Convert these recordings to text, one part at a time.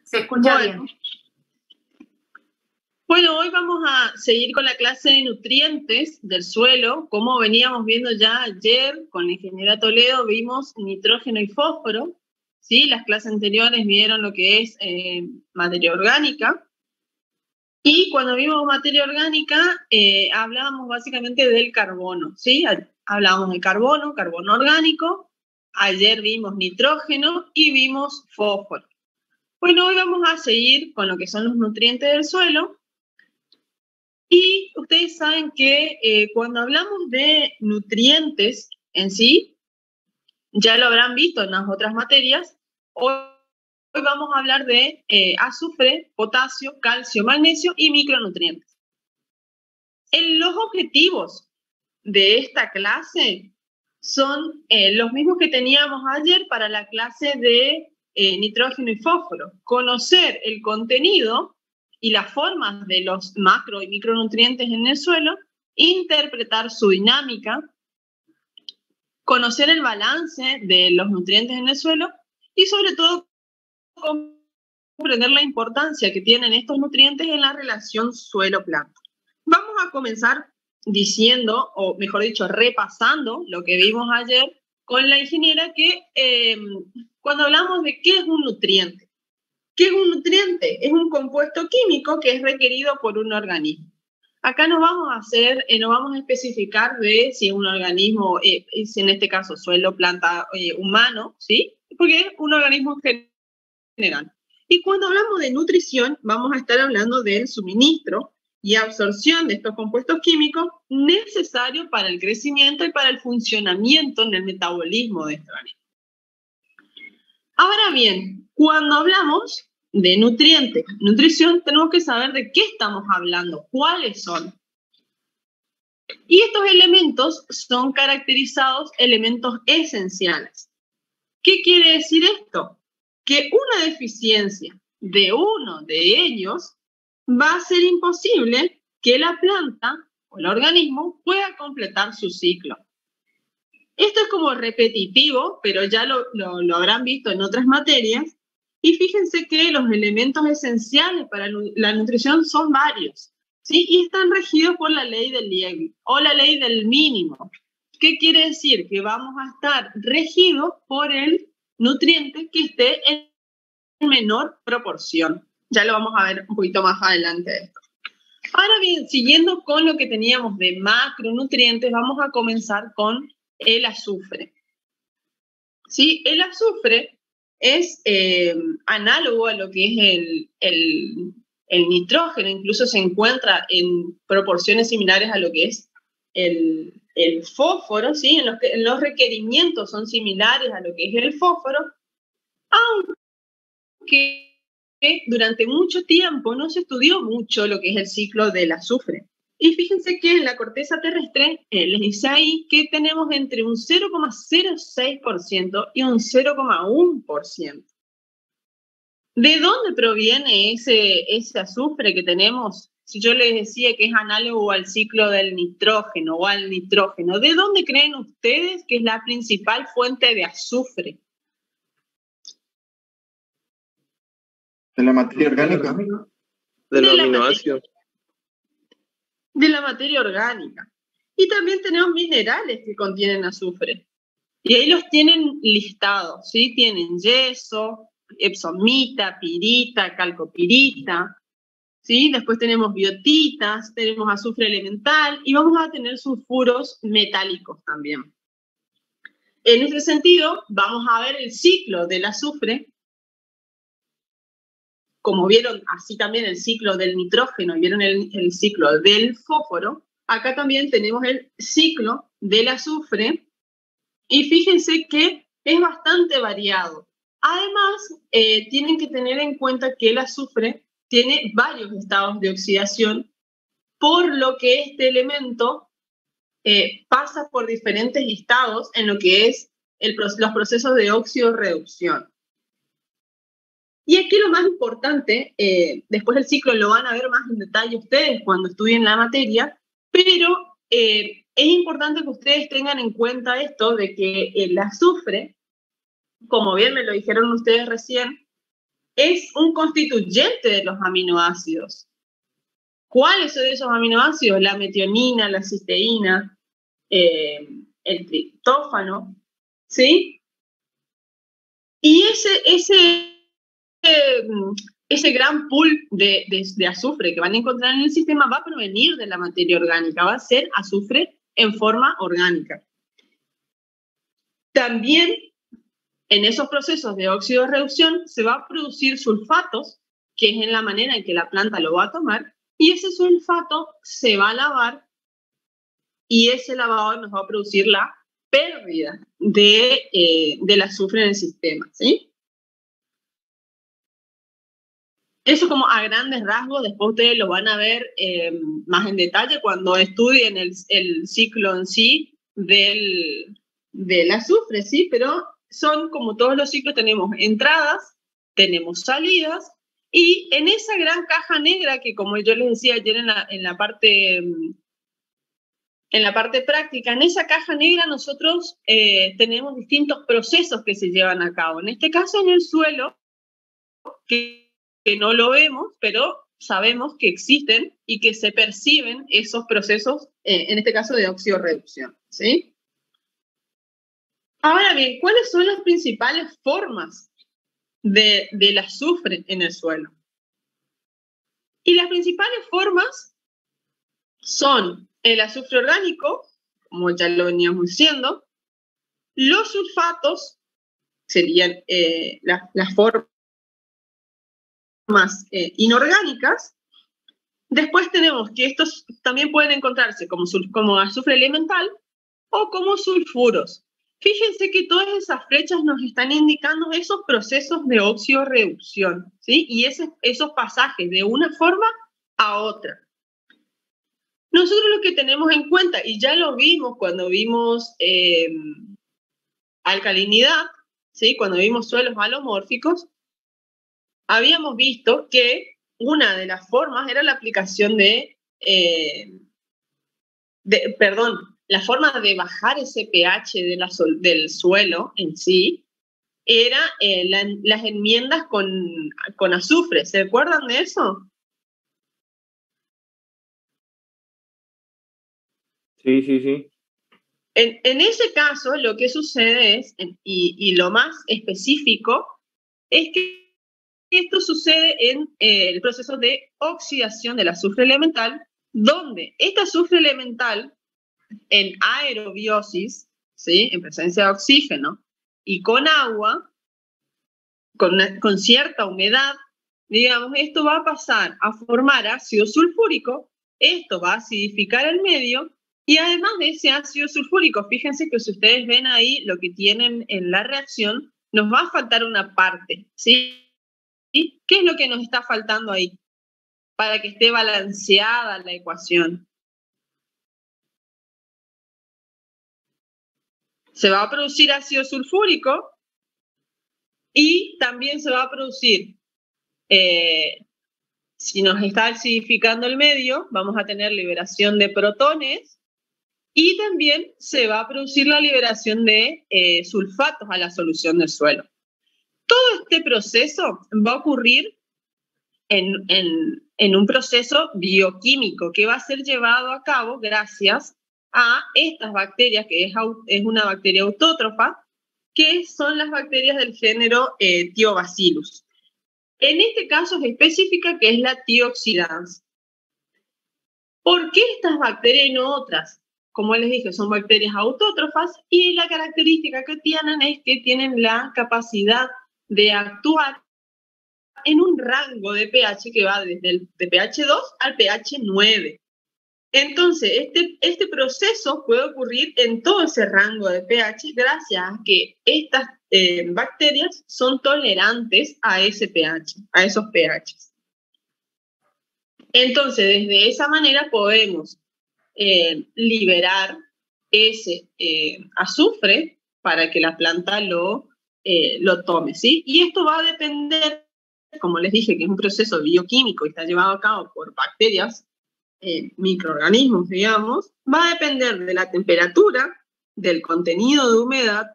Se escucha bien. Bueno, hoy vamos a seguir con la clase de nutrientes del suelo. Como veníamos viendo ya ayer con la ingeniera Toledo, vimos nitrógeno y fósforo. ¿Sí? Las clases anteriores vieron lo que es materia orgánica. Y cuando vimos materia orgánica, hablábamos básicamente del carbono. ¿Sí? Hablábamos del carbono orgánico. Ayer vimos nitrógeno y vimos fósforo. Bueno, hoy vamos a seguir con lo que son los nutrientes del suelo. Y ustedes saben que cuando hablamos de nutrientes en sí, ya lo habrán visto en las otras materias, hoy vamos a hablar de azufre, potasio, calcio, magnesio y micronutrientes. Los objetivos de esta clase son los mismos que teníamos ayer para la clase de nitrógeno y fósforo. Conocer el contenido y las formas de los macro y micronutrientes en el suelo, interpretar su dinámica, conocer el balance de los nutrientes en el suelo y sobre todo comprender la importancia que tienen estos nutrientes en la relación suelo-planta. Vamos a comenzar diciendo, o mejor dicho, repasando lo que vimos ayer con la ingeniera, que cuando hablamos de qué es un nutriente. ¿Qué es un nutriente? Es un compuesto químico que es requerido por un organismo. Acá nos vamos a especificar de si es un organismo, si en este caso suelo, planta, humano, ¿sí? Porque es un organismo general. Y cuando hablamos de nutrición, vamos a estar hablando del suministro y absorción de estos compuestos químicos necesarios para el crecimiento y para el funcionamiento en el metabolismo de este organismo. Ahora bien, cuando hablamos de nutrientes, nutrición, tenemos que saber de qué estamos hablando, cuáles son. Y estos elementos son caracterizados elementos esenciales. ¿Qué quiere decir esto? Que una deficiencia de uno de ellos va a ser imposible que la planta o el organismo pueda completar su ciclo. Esto es como repetitivo, pero ya lo habrán visto en otras materias. Y fíjense que los elementos esenciales para la nutrición son varios, ¿sí? Y están regidos por la ley del Liebig o la ley del mínimo. ¿Qué quiere decir? Que vamos a estar regidos por el nutriente que esté en menor proporción. Ya lo vamos a ver un poquito más adelante de esto. Ahora bien, siguiendo con lo que teníamos de macronutrientes, vamos a comenzar con el azufre. ¿Sí? El azufre es análogo a lo que es el nitrógeno, incluso se encuentra en proporciones similares a lo que es el fósforo, ¿sí? En los requerimientos son similares a lo que es el fósforo, aunque durante mucho tiempo no se estudió mucho lo que es el ciclo del azufre. Y fíjense que en la corteza terrestre les dice ahí que tenemos entre un 0,06% y un 0,1%. ¿De dónde proviene ese azufre que tenemos? Si yo les decía que es análogo al ciclo del nitrógeno o al nitrógeno, ¿de dónde creen ustedes que es la principal fuente de azufre? De la materia orgánica. De los aminoácidos. De la materia orgánica. Y también tenemos minerales que contienen azufre. Y ahí los tienen listados, ¿sí? Tienen yeso, epsomita, pirita, calcopirita, ¿sí? Después tenemos biotitas, tenemos azufre elemental y vamos a tener sulfuros metálicos también. En ese sentido, vamos a ver el ciclo del azufre. Como vieron así también el ciclo del nitrógeno, vieron el ciclo del fósforo, acá también tenemos el ciclo del azufre y fíjense que es bastante variado. Además, tienen que tener en cuenta que el azufre tiene varios estados de oxidación, por lo que este elemento pasa por diferentes estados en lo que es los procesos de óxido-reducción. Y aquí lo más importante, después del ciclo lo van a ver más en detalle ustedes cuando estudien la materia, pero es importante que ustedes tengan en cuenta esto de que el azufre, como bien me lo dijeron ustedes recién, es un constituyente de los aminoácidos. ¿Cuáles son esos aminoácidos? La metionina, la cisteína, el triptófano, ¿sí? Y ese gran pool de azufre que van a encontrar en el sistema va a provenir de la materia orgánica, va a ser azufre en forma orgánica. También en esos procesos de óxido-reducción se va a producir sulfatos, que es en la manera en que la planta lo va a tomar, y ese sulfato se va a lavar y ese lavado nos va a producir la pérdida del azufre en el sistema, ¿sí? Eso como a grandes rasgos, después ustedes lo van a ver más en detalle cuando estudien el ciclo en sí del azufre, ¿sí? Pero son como todos los ciclos, tenemos entradas, tenemos salidas, y en esa gran caja negra que, como yo les decía ayer en la parte práctica, en esa caja negra nosotros tenemos distintos procesos que se llevan a cabo. En este caso en el suelo, que no lo vemos, pero sabemos que existen y que se perciben esos procesos, en este caso de óxido-reducción, ¿sí? Ahora bien, ¿cuáles son las principales formas del azufre en el suelo? Y las principales formas son el azufre orgánico, como ya lo veníamos diciendo, los sulfatos, serían las formas inorgánicas. Después tenemos que estos también pueden encontrarse como azufre elemental o como sulfuros. Fíjense que todas esas flechas nos están indicando esos procesos de óxido-reducción, ¿sí? Y esos pasajes de una forma a otra. Nosotros lo que tenemos en cuenta, y ya lo vimos cuando vimos alcalinidad, ¿sí? Cuando vimos suelos halomórficos, habíamos visto que una de las formas era la aplicación la forma de bajar ese pH del suelo en sí, era las enmiendas con azufre. ¿Se acuerdan de eso? Sí. En ese caso, lo que sucede es, y lo más específico, es que esto sucede en el proceso de oxidación del azufre elemental, donde este azufre elemental, en aerobiosis, ¿sí? En presencia de oxígeno y con agua, con cierta humedad, digamos, esto va a pasar a formar ácido sulfúrico, esto va a acidificar el medio, y además de ese ácido sulfúrico, fíjense que si ustedes ven ahí lo que tienen en la reacción, nos va a faltar una parte, ¿sí? ¿Qué es lo que nos está faltando ahí para que esté balanceada la ecuación? Se va a producir ácido sulfúrico y también se va a producir, si nos está acidificando el medio, vamos a tener liberación de protones y también se va a producir la liberación de sulfatos a la solución del suelo. Todo este proceso va a ocurrir en un proceso bioquímico que va a ser llevado a cabo gracias a estas bacterias, que es una bacteria autótrofa, que son las bacterias del género Thiobacillus. En este caso es específica, que es la tioxidasa. ¿Por qué estas bacterias y no otras? Como les dije, son bacterias autótrofas y la característica que tienen es que tienen la capacidad de actuar en un rango de pH que va desde el de pH 2 al pH 9. Entonces, este proceso puede ocurrir en todo ese rango de pH gracias a que estas bacterias son tolerantes a ese pH, a esos pHs. Entonces, desde esa manera podemos liberar ese azufre para que la planta lo tome, ¿sí? Y esto va a depender, como les dije, que es un proceso bioquímico y está llevado a cabo por bacterias, microorganismos, digamos, va a depender de la temperatura, del contenido de humedad,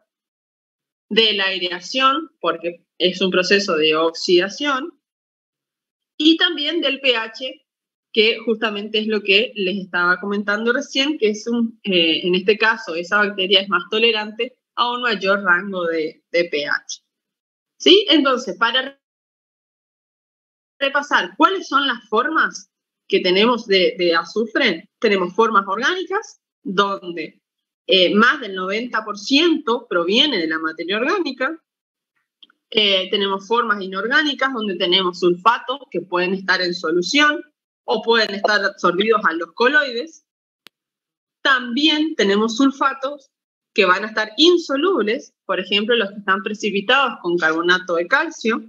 de la aireación, porque es un proceso de oxidación, y también del pH, que justamente es lo que les estaba comentando recién, que es en este caso esa bacteria es más tolerante a un mayor rango de pH. ¿Sí? Entonces, para repasar, ¿cuáles son las formas que tenemos de azufre? Tenemos formas orgánicas, donde más del 90% proviene de la materia orgánica. Tenemos formas inorgánicas, donde tenemos sulfatos que pueden estar en solución o pueden estar absorbidos a los coloides. También tenemos sulfatos que van a estar insolubles, por ejemplo, los que están precipitados con carbonato de calcio.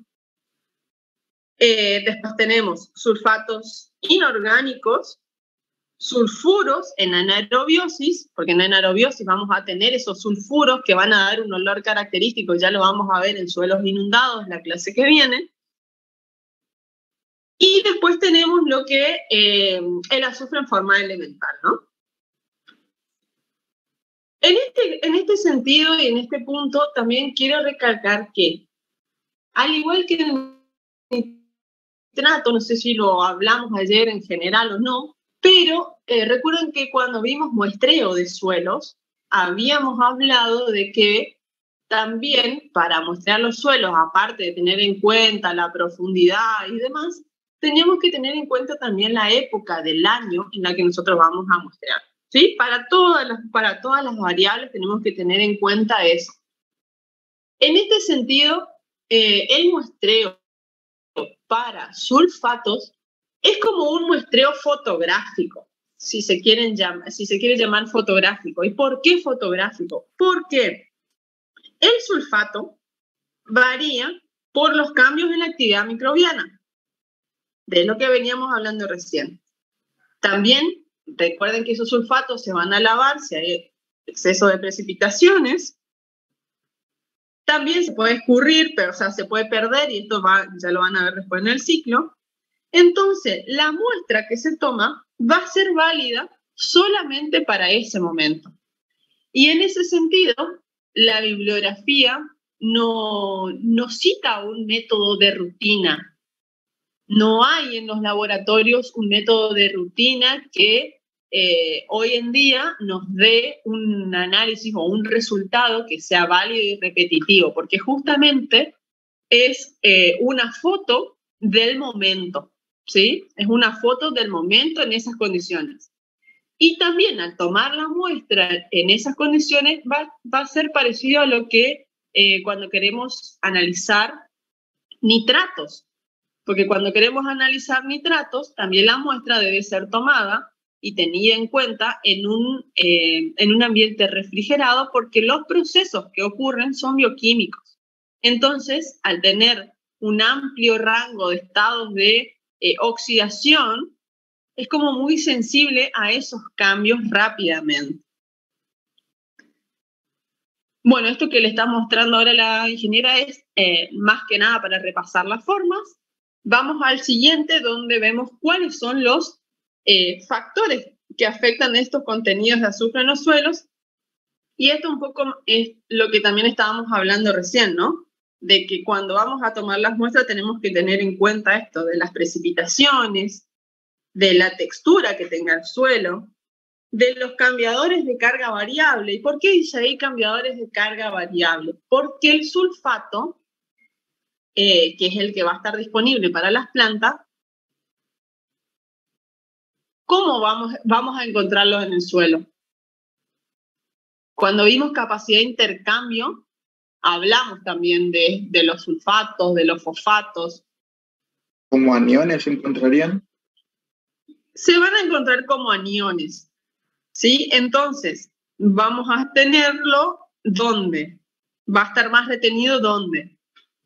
Después tenemos sulfatos inorgánicos, sulfuros en anaerobiosis, porque en anaerobiosis vamos a tener esos sulfuros que van a dar un olor característico, ya lo vamos a ver en suelos inundados, la clase que viene. Y después tenemos lo que el azufre en forma elemental, ¿no? En este sentido y en este punto también quiero recalcar que, al igual que el nitrato, no sé si lo hablamos ayer en general o no, pero recuerden que cuando vimos muestreo de suelos, habíamos hablado de que también para muestrear los suelos, aparte de tener en cuenta la profundidad y demás, teníamos que tener en cuenta también la época del año en la que nosotros vamos a muestrear. ¿Sí? Para todas las variables tenemos que tener en cuenta eso. En este sentido, el muestreo para sulfatos es como un muestreo fotográfico, si se quiere llamar fotográfico. ¿Y por qué fotográfico? Porque el sulfato varía por los cambios en la actividad microbiana, de lo que veníamos hablando recién. También recuerden que esos sulfatos se van a lavar si hay exceso de precipitaciones. También se puede escurrir, pero o sea, se puede perder y esto ya lo van a ver después en el ciclo. Entonces, la muestra que se toma va a ser válida solamente para ese momento. Y en ese sentido, la bibliografía no cita un método de rutina. No hay en los laboratorios un método de rutina que hoy en día nos dé un análisis o un resultado que sea válido y repetitivo, porque justamente es una foto del momento, ¿sí? Es una foto del momento en esas condiciones. Y también al tomar la muestra en esas condiciones va a ser parecido a lo que cuando queremos analizar nitratos. Porque cuando queremos analizar nitratos, también la muestra debe ser tomada y tenida en cuenta en un ambiente refrigerado, porque los procesos que ocurren son bioquímicos. Entonces, al tener un amplio rango de estados de oxidación, es como muy sensible a esos cambios rápidamente. Bueno, esto que le está mostrando ahora la ingeniera es más que nada para repasar las formas. Vamos al siguiente, donde vemos cuáles son los factores que afectan estos contenidos de azufre en los suelos. Y esto un poco es lo que también estábamos hablando recién, ¿no? De que cuando vamos a tomar las muestras tenemos que tener en cuenta esto de las precipitaciones, de la textura que tenga el suelo, de los cambiadores de carga variable. ¿Y por qué dice ahí cambiadores de carga variable? Porque el sulfato, que es el que va a estar disponible para las plantas, ¿cómo vamos a encontrarlo en el suelo? Cuando vimos capacidad de intercambio, hablamos también de los sulfatos, de los fosfatos. ¿Como aniones se encontrarían? Se van a encontrar como aniones, ¿sí? Entonces, vamos a tenerlo ¿dónde? ¿Va a estar más retenido dónde?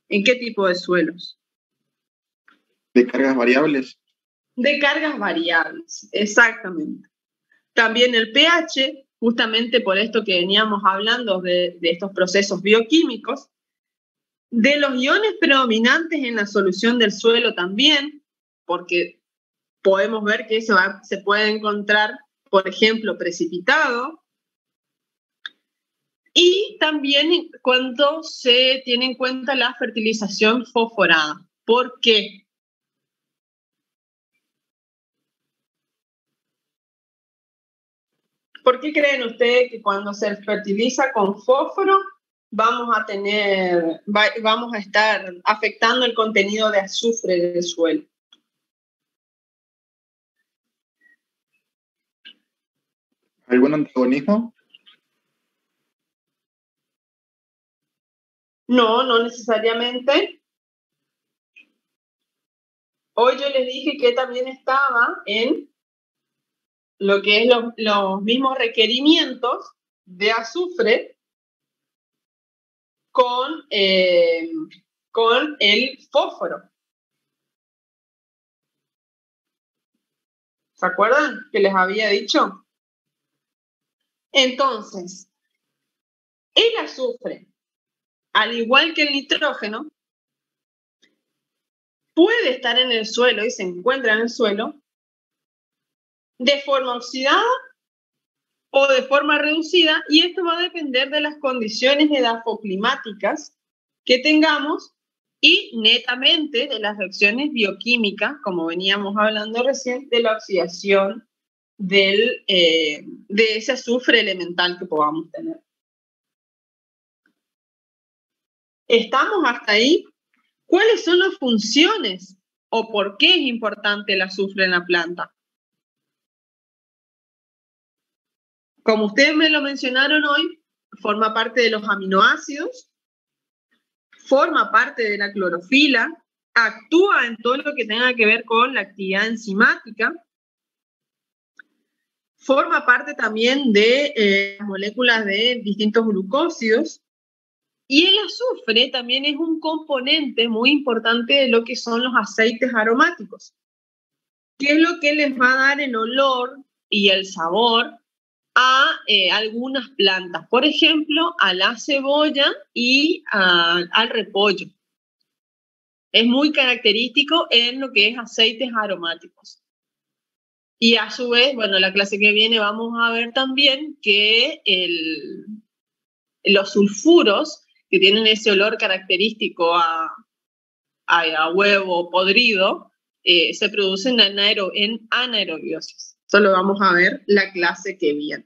¿En qué tipo de suelos? ¿De cargas variables? De cargas variables, exactamente. También el pH, justamente por esto que veníamos hablando de estos procesos bioquímicos, de los iones predominantes en la solución del suelo también, porque podemos ver que se puede encontrar, por ejemplo, precipitado. Y también cuando se tiene en cuenta la fertilización fosforada. ¿Por qué? ¿Por qué creen ustedes que cuando se fertiliza con fósforo vamos a estar afectando el contenido de azufre del suelo? ¿Algún antagonismo? No, no necesariamente. Hoy yo les dije que también estaba en lo que es los mismos requerimientos de azufre con el fósforo. ¿Se acuerdan que les había dicho? Entonces, el azufre, al igual que el nitrógeno, puede estar en el suelo y se encuentra en el suelo de forma oxidada o de forma reducida, y esto va a depender de las condiciones edafoclimáticas que tengamos y netamente de las reacciones bioquímicas, como veníamos hablando recién, de la oxidación de ese azufre elemental que podamos tener. ¿Estamos hasta ahí? ¿Cuáles son las funciones o por qué es importante el azufre en la planta? Como ustedes me lo mencionaron hoy, forma parte de los aminoácidos, forma parte de la clorofila, actúa en todo lo que tenga que ver con la actividad enzimática, forma parte también de moléculas de distintos glucósidos, y el azufre también es un componente muy importante de lo que son los aceites aromáticos, que es lo que les va a dar el olor y el sabor a algunas plantas, por ejemplo, a la cebolla y al repollo. Es muy característico en lo que es aceites aromáticos. Y a su vez, bueno, la clase que viene vamos a ver también que los sulfuros, que tienen ese olor característico a huevo podrido, se producen en anaerobiosis. Eso lo vamos a ver la clase que viene.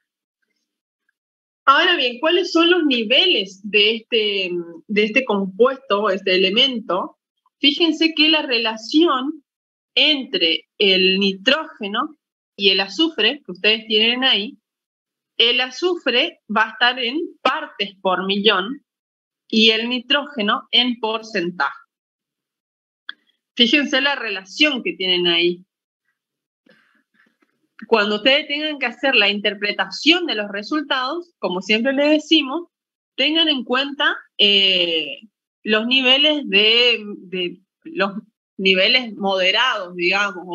Ahora bien, ¿cuáles son los niveles de este compuesto, este elemento? Fíjense que la relación entre el nitrógeno y el azufre que ustedes tienen ahí, el azufre va a estar en partes por millón y el nitrógeno en porcentaje. Fíjense la relación que tienen ahí. Cuando ustedes tengan que hacer la interpretación de los resultados, como siempre les decimos, tengan en cuenta los niveles los niveles moderados, digamos,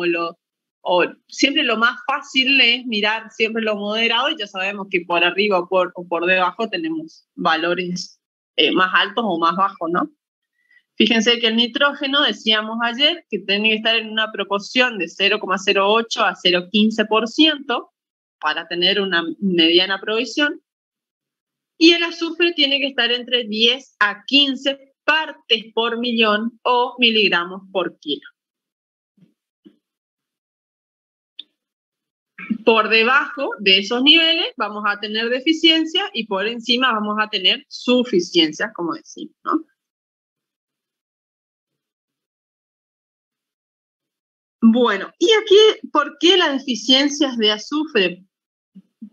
o siempre lo más fácil es mirar siempre lo moderado, y ya sabemos que por arriba o por debajo tenemos valores más altos o más bajos, ¿no? Fíjense que el nitrógeno, decíamos ayer, que tiene que estar en una proporción de 0,08 a 0,15% para tener una mediana provisión. Y el azufre tiene que estar entre 10 a 15 partes por millón o miligramos por kilo. Por debajo de esos niveles vamos a tener deficiencia y por encima vamos a tener suficiencia, como decimos, ¿no? Bueno, y aquí, ¿por qué las deficiencias de azufre?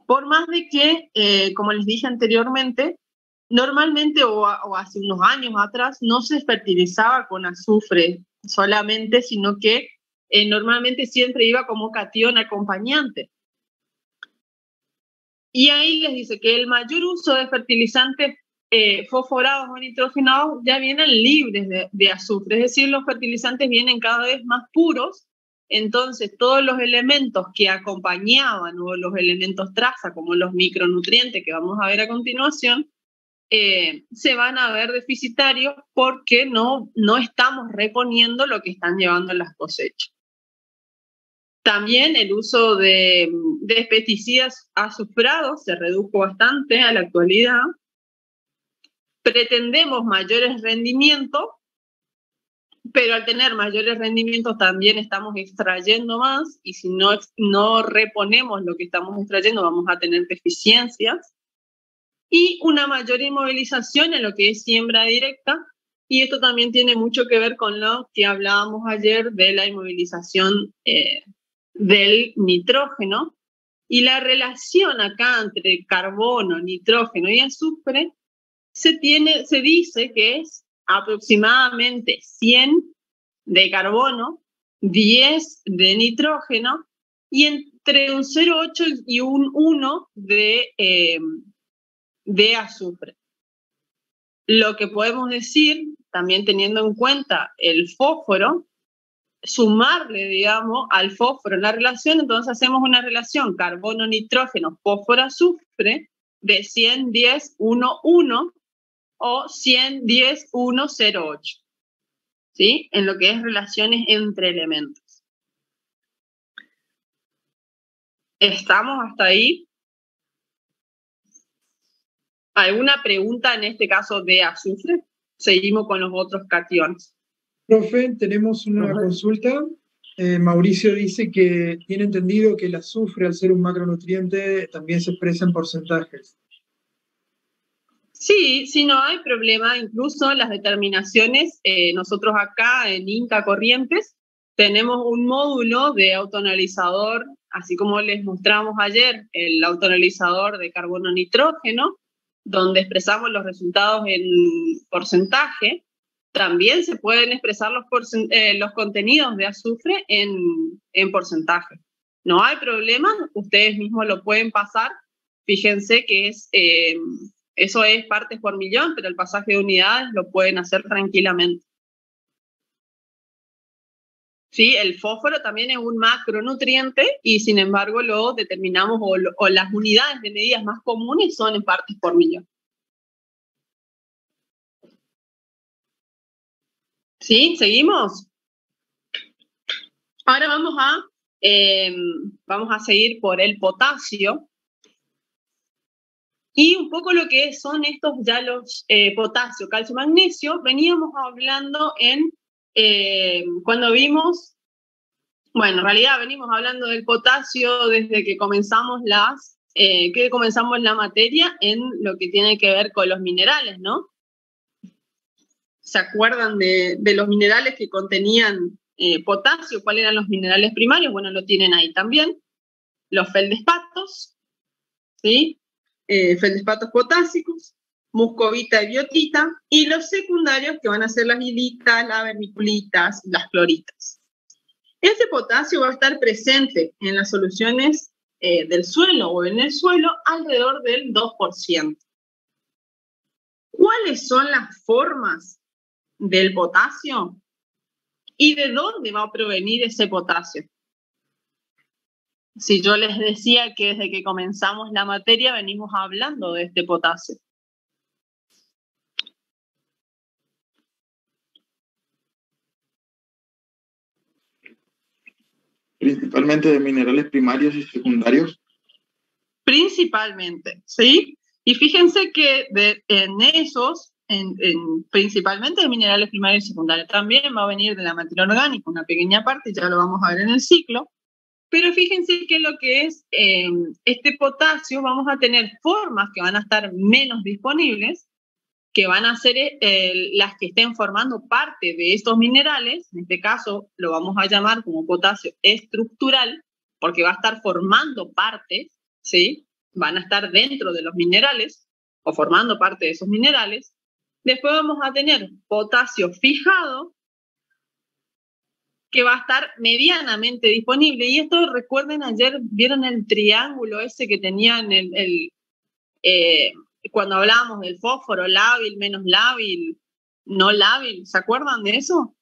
Por más de que, como les dije anteriormente, normalmente o hace unos años atrás no se fertilizaba con azufre solamente, sino que normalmente siempre iba como catión acompañante. Y ahí les dice que el mayor uso de fertilizantes fosforados o nitrogenados ya vienen libres de azufre, es decir, los fertilizantes vienen cada vez más puros. Entonces, todos los elementos que acompañaban o los elementos traza, como los micronutrientes que vamos a ver a continuación, se van a ver deficitarios porque no estamos reponiendo lo que están llevando las cosechas. También el uso de pesticidas azufrados se redujo bastante a la actualidad pretendemos mayores rendimientos, pero al tener mayores rendimientos también estamos extrayendo más, y si no reponemos lo que estamos extrayendo vamos a tener deficiencias, y una mayor inmovilización en lo que es siembra directa, y esto también tiene mucho que ver con lo que hablábamos ayer de la inmovilización del nitrógeno, y la relación acá entre carbono, nitrógeno y azufre se dice que es aproximadamente 100 de carbono, 10 de nitrógeno y entre un 0,8 y un 1 de azufre. Lo que podemos decir, también teniendo en cuenta el fósforo, sumarle, digamos, al fósforo en la relación, entonces hacemos una relación carbono, nitrógeno, fósforo, azufre de 100, 10, 1, 1 o 100, 10, 1, 0, 8. ¿Sí? En lo que es relaciones entre elementos. ¿Estamos hasta ahí? ¿Alguna pregunta en este caso de azufre? Seguimos con los otros cationes. Profe, tenemos una consulta. Mauricio dice que tiene entendido que el azufre, al ser un macronutriente, también se expresa en porcentajes. Sí, sí, no hay problema. Incluso las determinaciones, nosotros acá en INTA Corrientes tenemos un módulo de autoanalizador, así como les mostramos ayer, el autoanalizador de carbono-nitrógeno, donde expresamos los resultados en porcentaje. También se pueden expresar los contenidos de azufre en porcentaje. No hay problema, ustedes mismos lo pueden pasar. Fíjense que eso es partes por millón, pero el pasaje de unidades lo pueden hacer tranquilamente. Sí, el fósforo también es un macronutriente y sin embargo lo determinamos o las unidades de medidas más comunes son en partes por millón. ¿Sí? ¿Seguimos? Ahora vamos a seguir por el potasio. Y un poco lo que son estos ya los potasio, calcio, magnesio, veníamos hablando cuando vimos, bueno, en realidad venimos hablando del potasio desde que comenzamos la materia en lo que tiene que ver con los minerales, ¿no? ¿Se acuerdan de los minerales que contenían potasio? ¿Cuáles eran los minerales primarios? Bueno, lo tienen ahí también. Los feldespatos, ¿sí? Feldespatos potásicos, muscovita y biotita, y los secundarios que van a ser las hilitas, las vermiculitas, las cloritas. Este potasio va a estar presente en las soluciones del suelo o en el suelo alrededor del 2%. ¿Cuáles son las formas del potasio? ¿Y de dónde va a provenir ese potasio? Si yo les decía que desde que comenzamos la materia venimos hablando de este potasio. Principalmente de minerales primarios y secundarios. Principalmente, ¿sí? Y fíjense que principalmente de minerales primarios y secundarios, también va a venir de la materia orgánica, una pequeña parte, ya lo vamos a ver en el ciclo. Pero fíjense que lo que es este potasio, vamos a tener formas que van a estar menos disponibles, que van a ser las que estén formando parte de estos minerales. En este caso lo vamos a llamar como potasio estructural, porque va a estar formando parte, ¿sí? Van a estar dentro de los minerales o formando parte de esos minerales. Después vamos a tener potasio fijado, que va a estar medianamente disponible. Y esto, recuerden, ayer vieron el triángulo ese que tenían cuando hablábamos del fósforo, lábil, menos lábil, no lábil. ¿Se acuerdan de eso?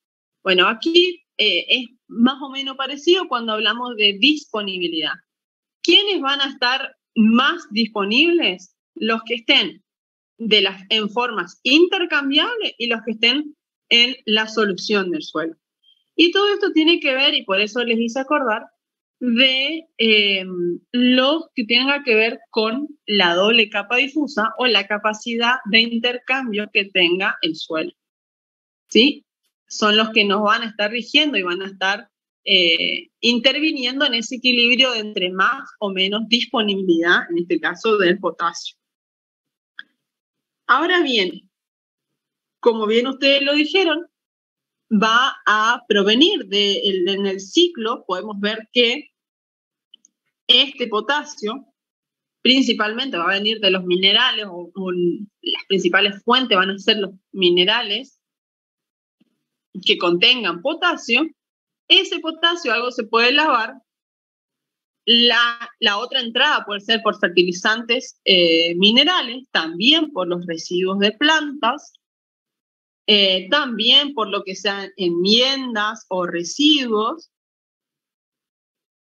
Bueno, aquí es más o menos parecido cuando hablamos de disponibilidad. ¿Quiénes van a estar más disponibles? Los que estén en formas intercambiables y los que estén en la solución del suelo. Y todo esto tiene que ver, y por eso les hice acordar, de los que tenga que ver con la doble capa difusa o la capacidad de intercambio que tenga el suelo. ¿Sí? Son los que nos van a estar rigiendo y van a estar interviniendo en ese equilibrio de entre más o menos disponibilidad, en este caso del potasio. Ahora bien, como bien ustedes lo dijeron, va a provenir en el ciclo, podemos ver que este potasio principalmente va a venir de los minerales, o las principales fuentes van a ser los minerales que contengan potasio. Ese potasio algo se puede lavar. La otra entrada puede ser por fertilizantes minerales, también por los residuos de plantas, también por lo que sean enmiendas o residuos.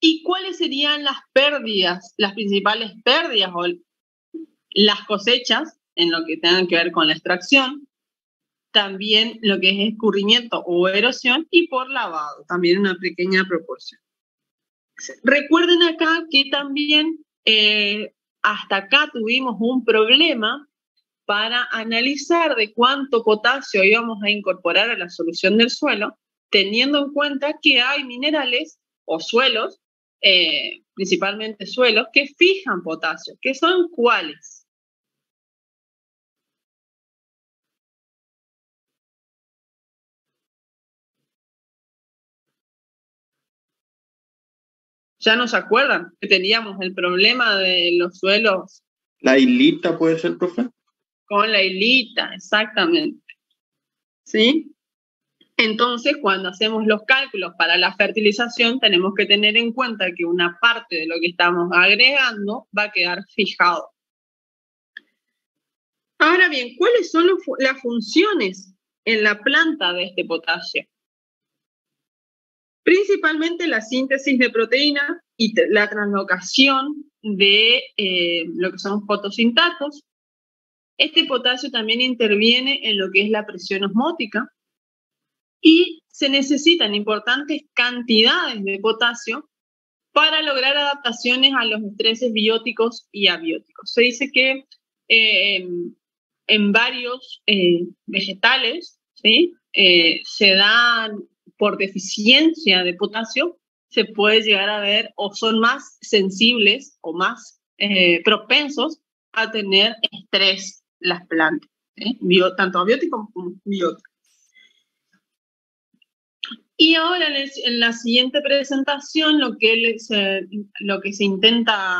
¿Y cuáles serían las pérdidas, las principales pérdidas o las cosechas en lo que tengan que ver con la extracción? También lo que es escurrimiento o erosión, y por lavado, también una pequeña proporción. Recuerden acá que también hasta acá tuvimos un problema para analizar de cuánto potasio íbamos a incorporar a la solución del suelo, teniendo en cuenta que hay minerales o suelos, principalmente suelos, que fijan potasio, que son ¿cuáles? ¿Ya no se acuerdan que teníamos el problema de los suelos? La hilita puede ser, profe. Con la hilita, exactamente. ¿Sí? Entonces, cuando hacemos los cálculos para la fertilización, tenemos que tener en cuenta que una parte de lo que estamos agregando va a quedar fijado. Ahora bien, ¿cuáles son las funciones en la planta de este potasio? Principalmente la síntesis de proteínas y la translocación de lo que son fotosintatos. Este potasio también interviene en lo que es la presión osmótica y se necesitan importantes cantidades de potasio para lograr adaptaciones a los estreses bióticos y abióticos. Se dice que en varios vegetales, ¿sí? Se dan por deficiencia de potasio, se puede llegar a ver o son más sensibles o más propensos a tener estrés las plantas, tanto abiótico como biótico. Y ahora en la siguiente presentación lo que se intenta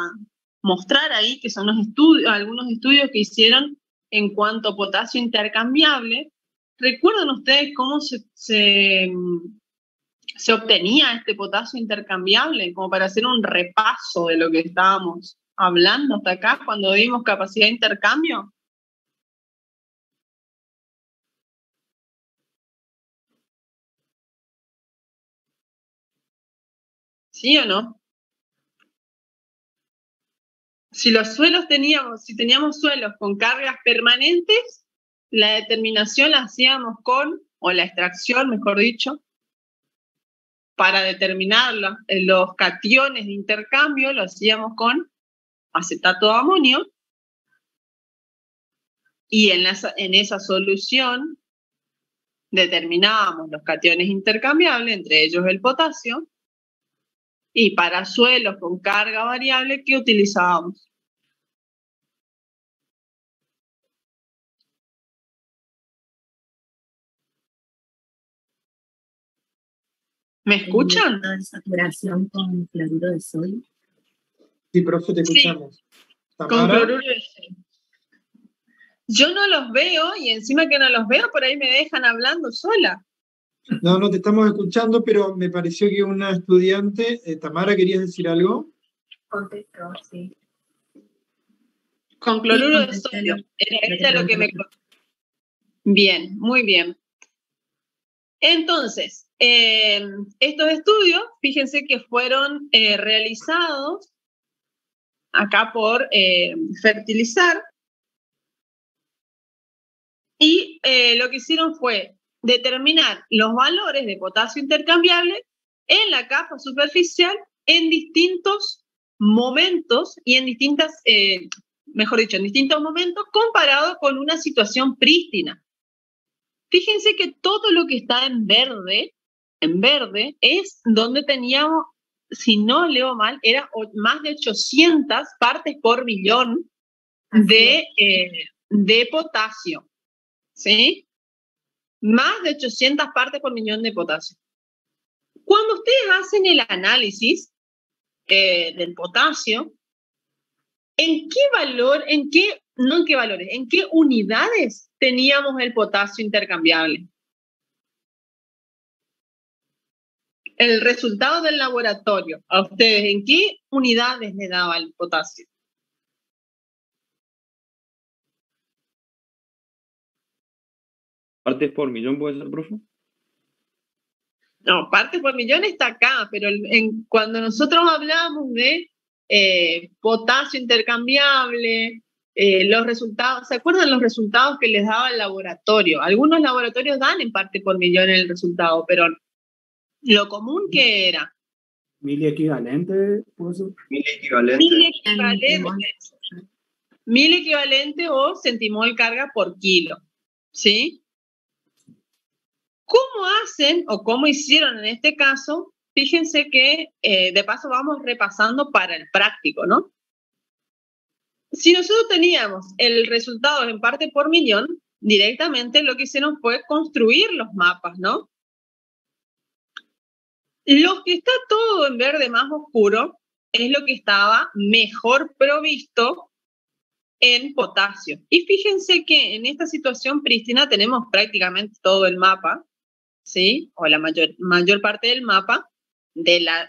mostrar ahí, que son algunos estudios que hicieron en cuanto a potasio intercambiable. ¿Recuerdan ustedes cómo se obtenía este potasio intercambiable? Como para hacer un repaso de lo que estábamos hablando hasta acá, cuando vimos capacidad de intercambio. ¿Sí o no? Si teníamos suelos con cargas permanentes, la determinación la hacíamos o la extracción, mejor dicho, para determinar los cationes de intercambio, lo hacíamos con acetato de amonio, y en esa solución determinábamos los cationes intercambiables, entre ellos el potasio, y para suelos con carga variable, ¿qué utilizábamos? ¿Me escuchan? Saturación con cloruro de sodio. Sí, profe, te escuchamos. Sí, con cloruro de sodio. Yo no los veo, y encima que no los veo, por ahí me dejan hablando sola. No te estamos escuchando, pero me pareció que una estudiante, Tamara, ¿querías decir algo? Contestó, sí. Con cloruro de sodio. Era lo que me... Bien, muy bien. Entonces, estos estudios, fíjense que fueron realizados acá por Fertilizar, y lo que hicieron fue determinar los valores de potasio intercambiable en la capa superficial en distintos momentos y en distintas, mejor dicho, en distintos momentos comparado con una situación prístina. Fíjense que todo lo que está en verde es donde teníamos, si no leo mal, era más de 800 partes por millón de potasio, ¿sí? Más de 800 partes por millón de potasio. Cuando ustedes hacen el análisis del potasio, ¿en qué valor, en qué unidades teníamos el potasio intercambiable? El resultado del laboratorio, a ustedes, ¿en qué unidades le daba el potasio? ¿Partes por millón puede ser, profe? No, partes por millón está acá, pero cuando nosotros hablamos de potasio intercambiable, los resultados, ¿se acuerdan los resultados que les daba el laboratorio? Algunos laboratorios dan en parte por millón el resultado, pero lo común que era. ¿Mil equivalente? Mil equivalente. Mil equivalente o centimol carga por kilo, ¿sí? ¿Cómo hacen o cómo hicieron en este caso? Fíjense que de paso vamos repasando para el práctico, ¿no? Si nosotros teníamos el resultado en parte por millón, directamente lo que hicieron fue construir los mapas, ¿no? Lo que está todo en verde más oscuro es lo que estaba mejor provisto en potasio. Y fíjense que en esta situación prístina tenemos prácticamente todo el mapa, ¿sí? O la mayor parte del mapa de la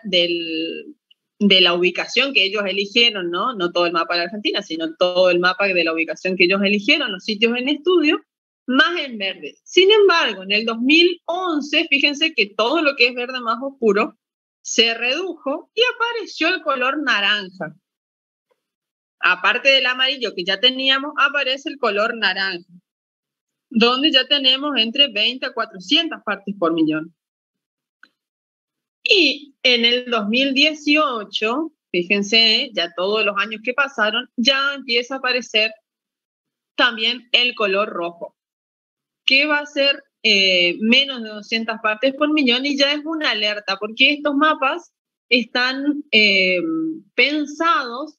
ubicación que ellos eligieron, ¿no? No todo el mapa de la Argentina, sino todo el mapa de la ubicación que ellos eligieron, los sitios en estudio, más en verde. Sin embargo, en el 2011, fíjense que todo lo que es verde más oscuro se redujo y apareció el color naranja. Aparte del amarillo que ya teníamos, aparece el color naranja, donde ya tenemos entre 20 a 400 partes por millón. Y en el 2018, fíjense, ya todos los años que pasaron, ya empieza a aparecer también el color rojo, que va a ser menos de 200 partes por millón y ya es una alerta, porque estos mapas están pensados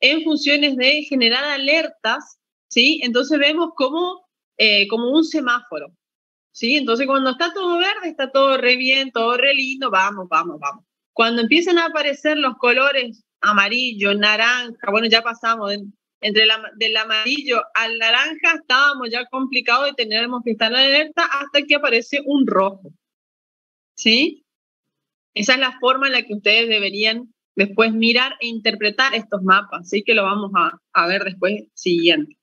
en funciones de generar alertas, ¿sí? Entonces vemos como un semáforo, ¿sí? Entonces cuando está todo verde, está todo re bien, todo re lindo, vamos. Cuando empiezan a aparecer los colores amarillo, naranja, bueno, ya pasamos del amarillo al naranja, estábamos ya complicados y tenemos que estar alerta hasta que aparece un rojo, ¿sí? Esa es la forma en la que ustedes deberían después mirar e interpretar estos mapas, así que lo vamos a ver después siguiente.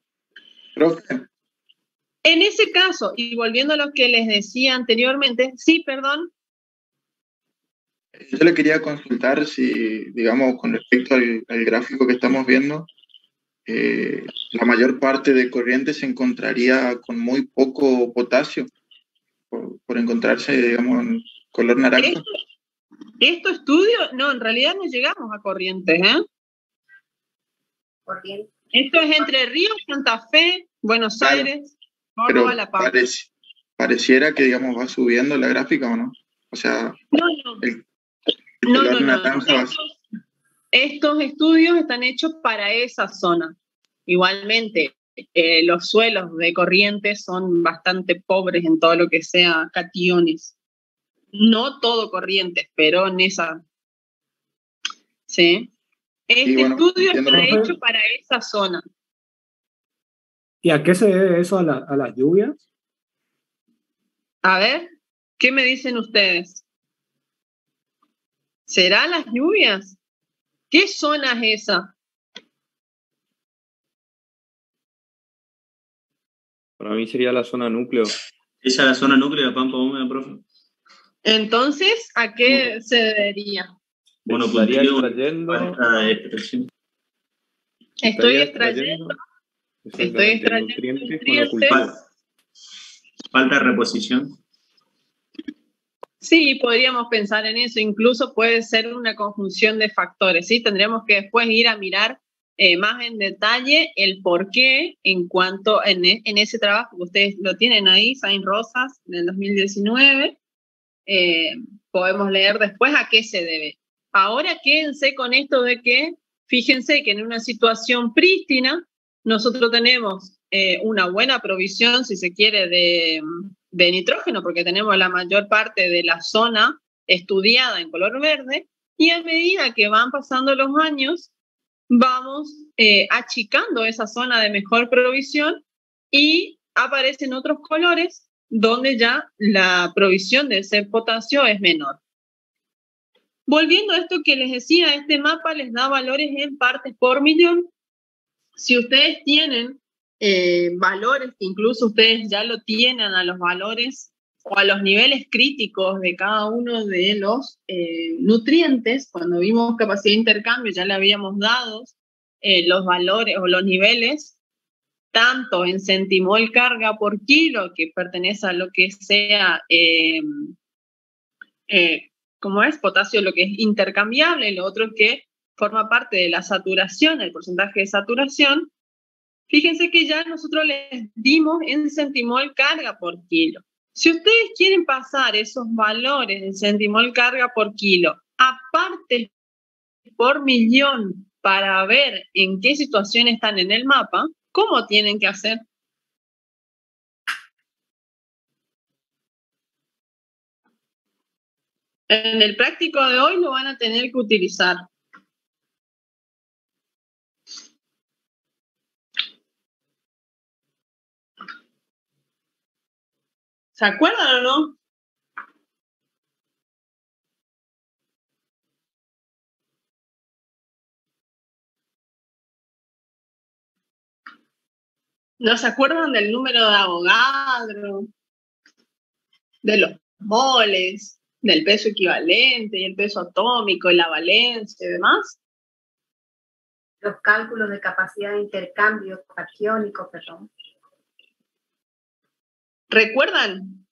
Profe, En ese caso, y volviendo a lo que les decía anteriormente, sí, perdón. yo le quería consultar si, digamos, con respecto al gráfico que estamos viendo, la mayor parte de corriente se encontraría con muy poco potasio, por encontrarse, digamos, en color naranja. ¿Esto estudio? No, en realidad no llegamos a Corrientes, ¿eh? Corrientes. Esto es Entre Ríos, Santa Fe, Buenos Claro, Aires, pero Córdoba, La Pampa. pareciera que, digamos, va subiendo la gráfica, ¿o no? O sea, No. el color No. naranja Estos estudios están hechos para esa zona. Igualmente, los suelos de Corrientes son bastante pobres en todo lo que sea cationes. No todo Corrientes, pero en esa. ¿Sí? Este estudio está hecho para esa zona. ¿Y a qué se debe eso a las lluvias? A ver, ¿qué me dicen ustedes? ¿Será las lluvias? ¿Qué zona es esa? Para mí sería la zona núcleo. Esa es la zona núcleo de Pampa Húmeda, profe. Entonces, ¿a qué se debería? Bueno, estaría extrayendo. Estoy extrayendo nutrientes con ocultivo. Falta de reposición. Sí, podríamos pensar en eso, incluso puede ser una conjunción de factores, ¿sí? Tendríamos que después ir a mirar más en detalle el por qué en cuanto en ese trabajo que ustedes lo tienen ahí, Sainz Rosas, del 2019, podemos leer después a qué se debe. Ahora quédense con esto de que, fíjense que en una situación prístina, nosotros tenemos una buena provisión, si se quiere, de nitrógeno, porque tenemos la mayor parte de la zona estudiada en color verde, y a medida que van pasando los años, vamos achicando esa zona de mejor provisión y aparecen otros colores donde ya la provisión de ese potasio es menor. Volviendo a esto que les decía, este mapa les da valores en partes por millón. Si ustedes tienen valores que incluso ustedes ya lo tienen a los valores o a los niveles críticos de cada uno de los nutrientes, cuando vimos capacidad de intercambio ya le habíamos dado los valores o los niveles, tanto en centimol carga por kilo, que pertenece a lo que sea, como es potasio, lo que es intercambiable, lo otro que forma parte de la saturación, el porcentaje de saturación. Fíjense que ya nosotros les dimos en centimol carga por kilo. Si ustedes quieren pasar esos valores en centimol carga por kilo a partes por millón para ver en qué situación están en el mapa, ¿cómo tienen que hacer? En el práctico de hoy lo van a tener que utilizar. ¿Se acuerdan o no? ¿No se acuerdan del número de Avogadro? De los moles, del peso equivalente y el peso atómico y la valencia y demás. Los cálculos de capacidad de intercambio catiónico, perdón. ¿Recuerdan?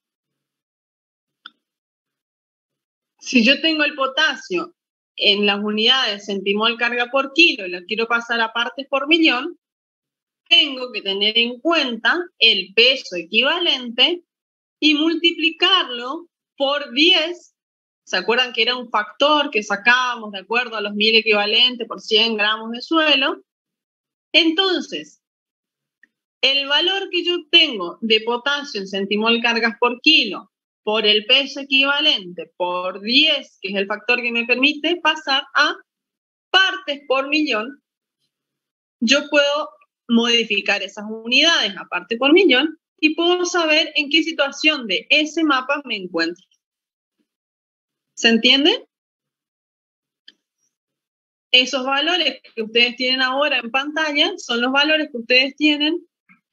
Si yo tengo el potasio en las unidades centimol carga por kilo y lo quiero pasar a partes por millón, tengo que tener en cuenta el peso equivalente y multiplicarlo por 10. ¿Se acuerdan que era un factor que sacábamos de acuerdo a los 1000 equivalentes por 100 gramos de suelo? Entonces, el valor que yo tengo de potasio en centimol cargas por kilo por el peso equivalente por 10, que es el factor que me permite pasar a partes por millón, yo puedo modificar esas unidades a parte por millón y puedo saber en qué situación de ese mapa me encuentro. ¿Se entiende? Esos valores que ustedes tienen ahora en pantalla son los valores que ustedes tienen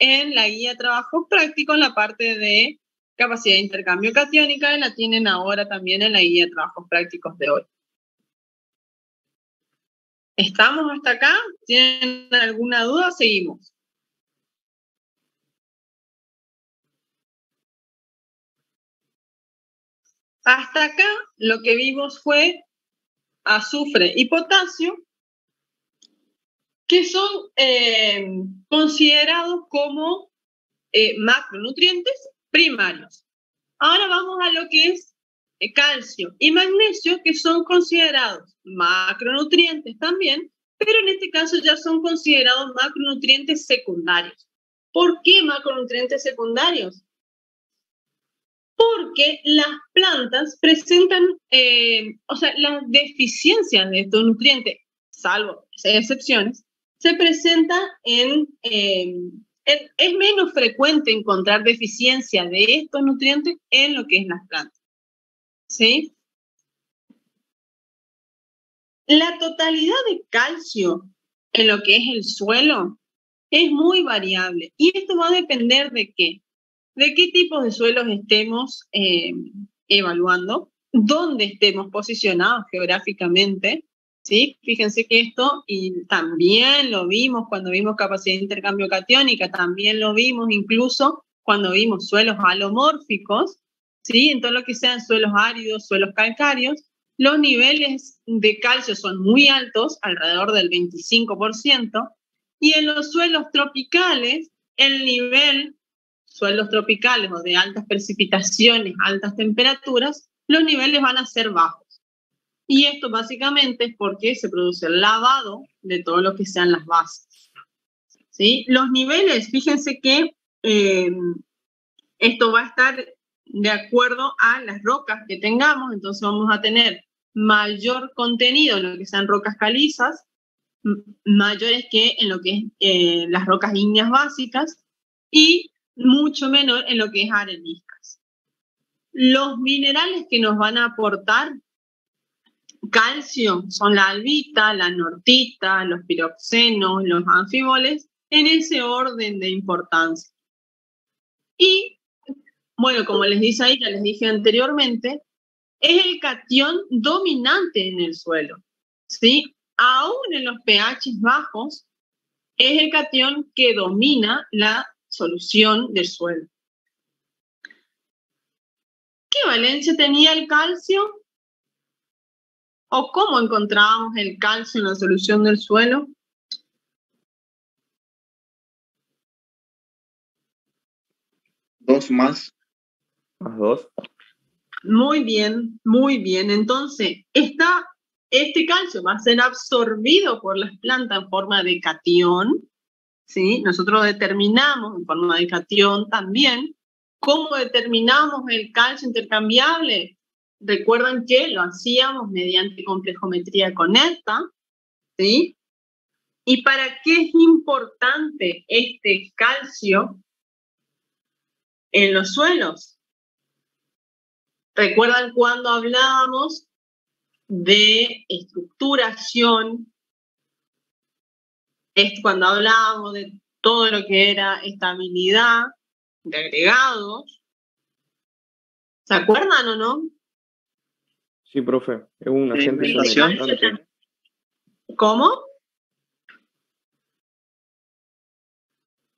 en la guía de trabajo práctico en la parte de capacidad de intercambio catiónica y la tienen ahora también en la guía de trabajos prácticos de hoy. ¿Estamos hasta acá? ¿Tienen alguna duda? Seguimos. Hasta acá lo que vimos fue azufre y potasio, que son considerados como macronutrientes primarios. Ahora vamos a lo que es calcio y magnesio, que son considerados macronutrientes también, pero en este caso ya son considerados macronutrientes secundarios. ¿Por qué macronutrientes secundarios? Porque las plantas presentan, las deficiencias de estos nutrientes, salvo excepciones, se presentan es menos frecuente encontrar deficiencia de estos nutrientes en lo que es las plantas. ¿Sí? La totalidad de calcio en lo que es el suelo es muy variable. Y esto va a depender de qué. De qué tipos de suelos estemos evaluando, dónde estemos posicionados geográficamente. ¿Sí? Fíjense que esto, y también lo vimos cuando vimos capacidad de intercambio catiónica, también lo vimos incluso cuando vimos suelos alomórficos, ¿sí? En todo lo que sean suelos áridos, suelos calcáreos, los niveles de calcio son muy altos, alrededor del 25%, y en los suelos tropicales, el nivel, suelos tropicales o de altas precipitaciones, altas temperaturas, los niveles van a ser bajos. Y esto básicamente es porque se produce el lavado de todo lo que sean las bases, ¿sí? Los niveles, fíjense que esto va a estar de acuerdo a las rocas que tengamos, entonces vamos a tener mayor contenido en lo que sean rocas calizas, mayores que en lo que es las rocas ígneas básicas, y mucho menor en lo que es areniscas. Los minerales que nos van a aportar calcio son la albita, la nortita, los piroxenos, los anfiboles, en ese orden de importancia. Y, bueno, como les dice ahí, ya les dije anteriormente, es el catión dominante en el suelo, ¿sí? Aún en los pH bajos, es el catión que domina la solución del suelo. ¿Qué valencia tenía el calcio? ¿O cómo encontrábamos el calcio en la solución del suelo? Dos más. Más 2. Muy bien, muy bien. Entonces, este calcio va a ser absorbido por las plantas en forma de catión, ¿sí? Nosotros determinamos en forma de catión también. ¿Cómo determinamos el calcio intercambiable? Recuerdan que lo hacíamos mediante complejometría conecta, ¿sí? ¿Y para qué es importante este calcio en los suelos? ¿Recuerdan cuando hablábamos de estructuración? Es cuando hablábamos de todo lo que era estabilidad de agregados. ¿Se acuerdan o no? Sí, profe. Es un agente Pigmentación. cementante. ¿Cómo?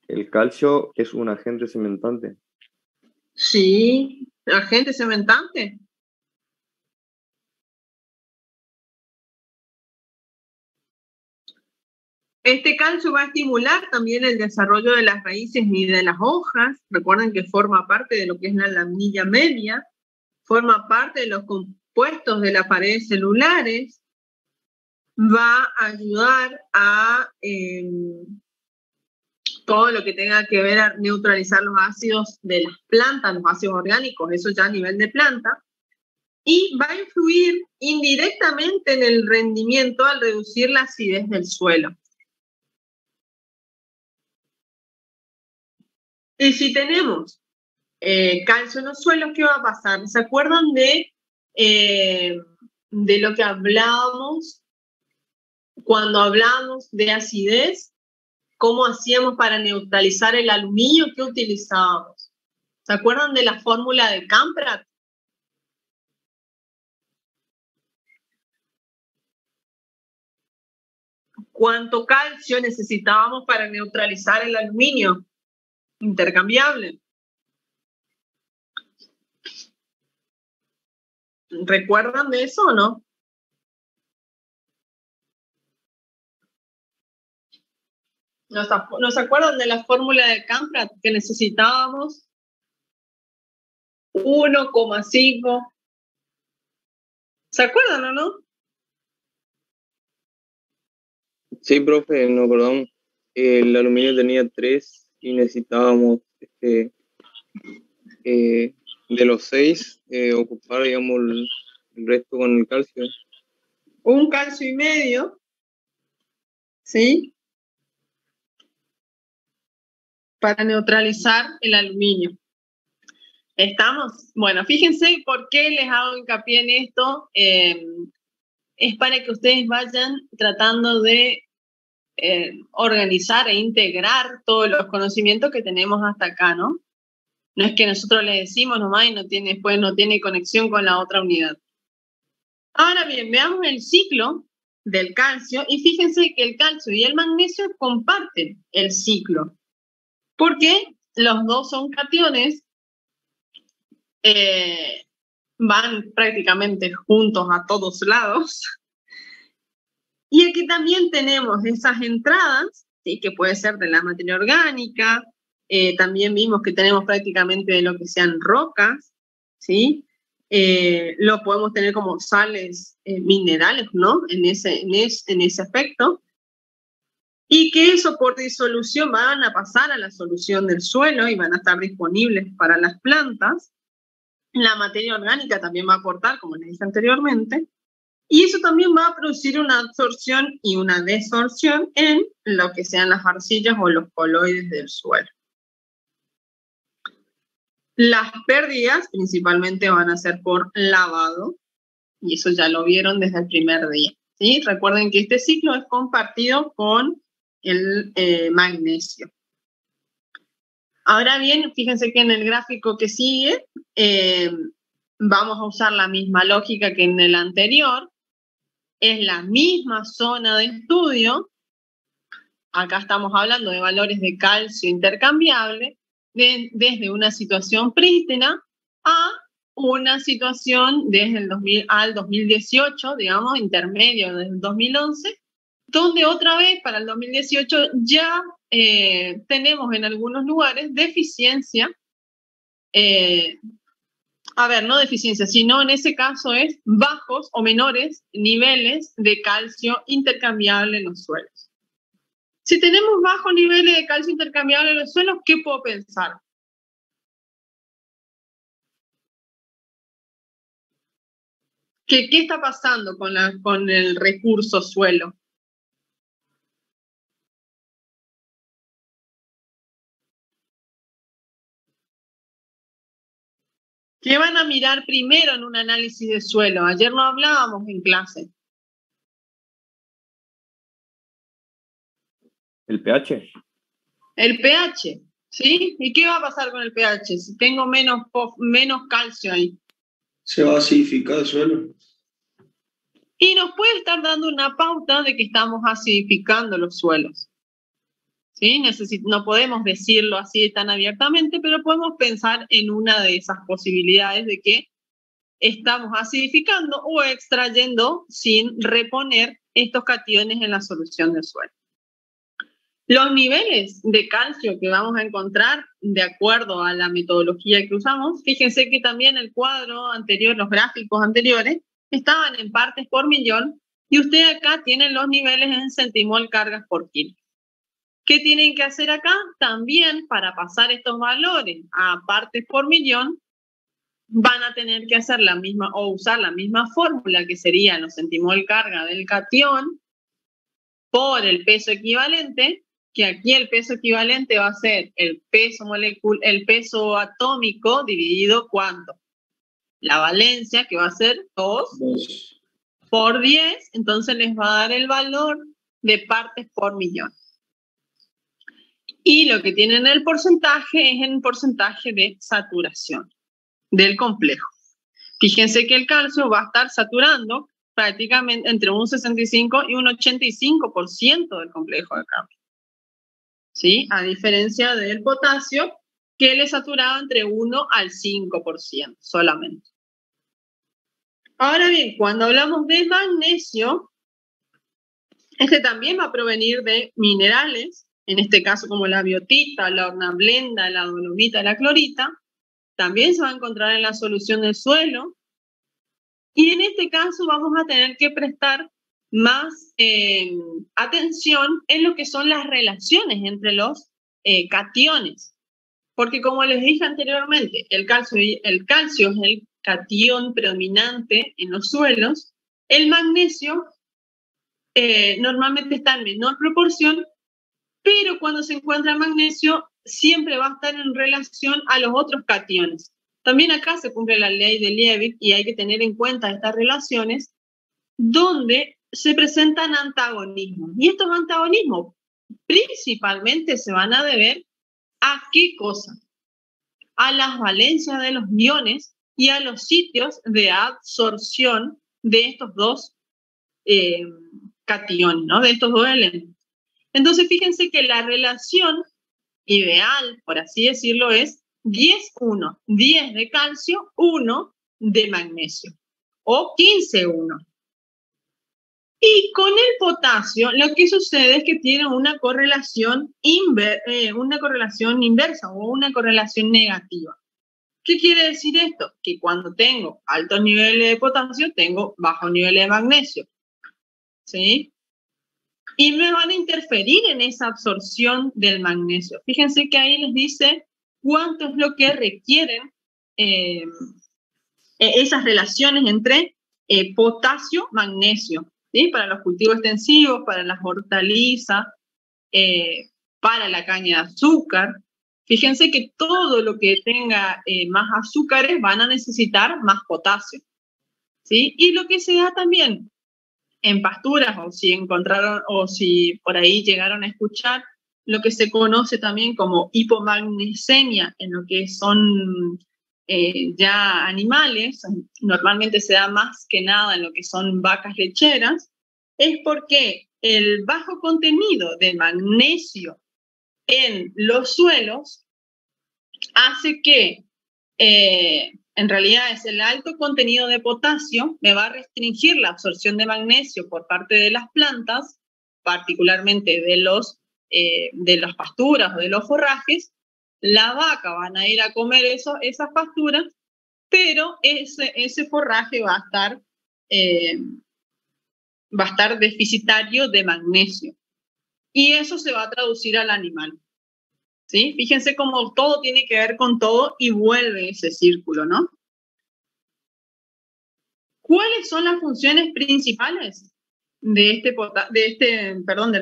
El calcio es un agente cementante. Sí, agente cementante. Este calcio va a estimular también el desarrollo de las raíces y de las hojas. Recuerden que forma parte de lo que es la laminilla media, forma parte de los compuestos de las paredes celulares, va a ayudar a todo lo que tenga que ver a neutralizar los ácidos de las plantas, los ácidos orgánicos, eso ya a nivel de planta, y va a influir indirectamente en el rendimiento al reducir la acidez del suelo. Y si tenemos calcio en los suelos, ¿qué va a pasar? ¿Se acuerdan de lo que hablábamos cuando hablábamos de acidez? ¿Cómo hacíamos para neutralizar el aluminio? ¿Qué utilizábamos? ¿Se acuerdan de la fórmula de Camprad? ¿Cuánto calcio necesitábamos para neutralizar el aluminio intercambiable? ¿Recuerdan de eso o no? ¿Nos acuerdan de la fórmula de Camprad que necesitábamos? 1,5. ¿Se acuerdan o no? Sí, profe, nos acordamos. El aluminio tenía 3 y necesitábamos de los 6 ocupar, digamos, el resto con el calcio. 1,5 calcio, ¿sí? Para neutralizar el aluminio. ¿Estamos? Bueno, fíjense por qué les hago hincapié en esto. Es para que ustedes vayan tratando de organizar e integrar todos los conocimientos que tenemos hasta acá, ¿no? No es que nosotros le decimos nomás y después no tiene conexión con la otra unidad. Ahora bien, veamos el ciclo del calcio y fíjense que el calcio y el magnesio comparten el ciclo, porque los dos son cationes van prácticamente juntos a todos lados. Y aquí también tenemos esas entradas, ¿sí? Que puede ser de la materia orgánica, también vimos que tenemos prácticamente de lo que sean rocas, ¿sí? Lo podemos tener como sales minerales, ¿no? En ese aspecto. Y que eso por disolución van a pasar a la solución del suelo y van a estar disponibles para las plantas. La materia orgánica también va a aportar, como les dije anteriormente, y eso también va a producir una absorción y una desorción en lo que sean las arcillas o los coloides del suelo. Las pérdidas principalmente van a ser por lavado, y eso ya lo vieron desde el primer día, ¿sí? Recuerden que este ciclo es compartido con el magnesio. Ahora bien, fíjense que en el gráfico que sigue vamos a usar la misma lógica que en el anterior. Es la misma zona de estudio. Acá estamos hablando de valores de calcio intercambiable desde una situación prístina a una situación desde el 2000 al 2018, digamos, intermedio del 2011, donde otra vez para el 2018 ya tenemos en algunos lugares deficiencia, no deficiencia, sino en ese caso es bajos o menores niveles de calcio intercambiable en los suelos. Si tenemos bajos niveles de calcio intercambiable en los suelos, ¿qué puedo pensar? ¿Qué está pasando con el recurso suelo? ¿Qué van a mirar primero en un análisis de suelo? Ayer no hablábamos en clase. ¿El pH? El pH, ¿sí? ¿Y qué va a pasar con el pH si tengo menos calcio ahí? Se va a acidificar el suelo. Y nos puede estar dando una pauta de que estamos acidificando los suelos. ¿Sí? No podemos decirlo así tan abiertamente, pero podemos pensar en una de esas posibilidades de que estamos acidificando o extrayendo sin reponer estos cationes en la solución del suelo. Los niveles de calcio que vamos a encontrar de acuerdo a la metodología que usamos, fíjense que también el cuadro anterior, los gráficos anteriores, estaban en partes por millón y usted acá tiene los niveles en centimol cargas por kilo. ¿Qué tienen que hacer acá? También para pasar estos valores a partes por millón, van a tener que hacer la misma o usar la misma fórmula que sería los centimol carga del catión por el peso equivalente, que aquí el peso equivalente va a ser el peso atómico dividido ¿cuánto? La valencia, que va a ser 2 por 10, entonces les va a dar el valor de partes por millón. Y lo que tienen el porcentaje es el porcentaje de saturación del complejo. Fíjense que el calcio va a estar saturando prácticamente entre un 65 y un 85% del complejo de calcio. ¿Sí? A diferencia del potasio, que le saturaba entre 1 al 5% solamente. Ahora bien, cuando hablamos de magnesio, este también va a provenir de minerales, en este caso como la biotita, la hornablenda, la dolomita, la clorita, también se va a encontrar en la solución del suelo. Y en este caso vamos a tener que prestar más atención en lo que son las relaciones entre los cationes. Porque como les dije anteriormente, el calcio es el catión predominante en los suelos. El magnesio normalmente está en menor proporción, pero cuando se encuentra magnesio siempre va a estar en relación a los otros cationes. También acá se cumple la ley de Liebig y hay que tener en cuenta estas relaciones donde se presentan antagonismos. Y estos antagonismos principalmente se van a deber a ¿qué cosa? A las valencias de los iones y a los sitios de absorción de estos dos cationes, ¿no? De estos dos elementos. Entonces, fíjense que la relación ideal, por así decirlo, es 10-1, 10 de calcio, 1 de magnesio, o 15-1. Y con el potasio, lo que sucede es que tiene una correlación inversa o una correlación negativa. ¿Qué quiere decir esto? Que cuando tengo altos niveles de potasio, tengo bajos niveles de magnesio. ¿Sí? Y me van a interferir en esa absorción del magnesio. Fíjense que ahí les dice cuánto es lo que requieren esas relaciones entre potasio-magnesio, ¿sí? Para los cultivos extensivos, para las hortalizas, para la caña de azúcar. Fíjense que todo lo que tenga más azúcares van a necesitar más potasio, ¿sí? Y lo que se da también en pasturas, o si encontraron, o si por ahí llegaron a escuchar, lo que se conoce también como hipomagnesemia en lo que son ya animales, normalmente se da más que nada en lo que son vacas lecheras, es porque el bajo contenido de magnesio en los suelos hace que en realidad es el alto contenido de potasio, me va a restringir la absorción de magnesio por parte de las plantas, particularmente de las pasturas o de los forrajes. La vaca van a ir a comer esas pasturas, pero ese forraje va a estar deficitario de magnesio. Y eso se va a traducir al animal. ¿Sí? Fíjense cómo todo tiene que ver con todo y vuelve ese círculo, ¿no? ¿Cuáles son las funciones principales del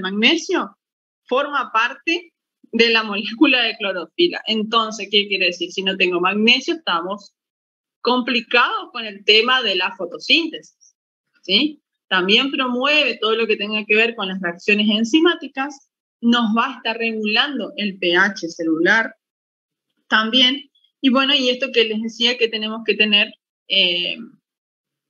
magnesio? Forma parte de la molécula de clorofila. Entonces, ¿qué quiere decir? Si no tengo magnesio, estamos complicados con el tema de la fotosíntesis, ¿sí? También promueve todo lo que tenga que ver con las reacciones enzimáticas, nos va a estar regulando el pH celular también. Y bueno, y esto que les decía que tenemos que tener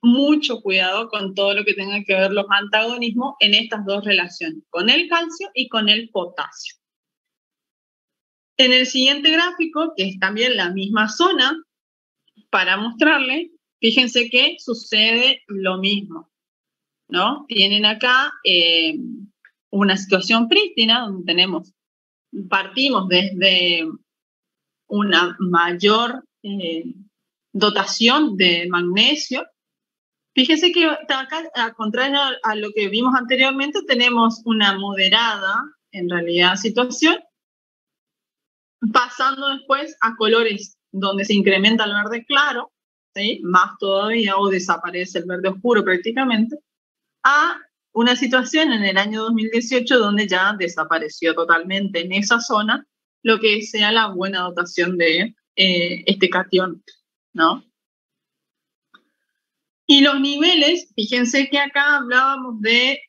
mucho cuidado con todo lo que tenga que ver los antagonismos en estas dos relaciones, con el calcio y con el potasio. En el siguiente gráfico, que es también la misma zona, para mostrarle, fíjense que sucede lo mismo, ¿no? Tienen acá una situación prístina donde partimos desde una mayor dotación de magnesio. Fíjense que acá, al contrario a lo que vimos anteriormente, tenemos una moderada, en realidad, situación, pasando después a colores donde se incrementa el verde claro, ¿sí? Más todavía, o desaparece el verde oscuro prácticamente, a una situación en el año 2018 donde ya desapareció totalmente en esa zona lo que sea la buena dotación de este catión, ¿no? Y los niveles, fíjense que acá hablábamos de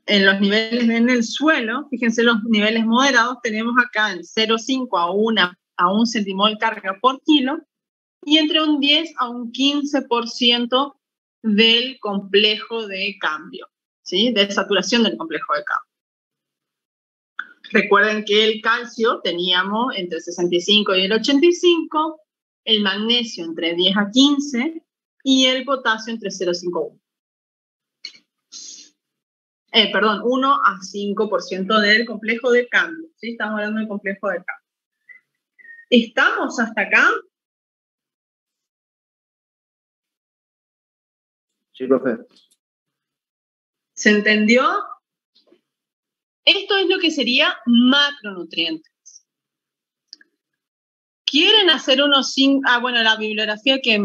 en los niveles en el suelo, fíjense los niveles moderados, tenemos acá en 0,5 a 1 centimol carga por kilo, y entre un 10 a un 15% del complejo de cambio, ¿sí? De saturación del complejo de cambio. Recuerden que el calcio teníamos entre el 65 y el 85, el magnesio entre 10 a 15 y el potasio entre 0,5 a 1 a 5% del complejo de cambio, ¿sí? Estamos hablando del complejo de cambio. ¿Estamos hasta acá? Sí, profe. ¿Se entendió? Esto es lo que sería macronutrientes. ¿Quieren hacer unos bueno, la bibliografía que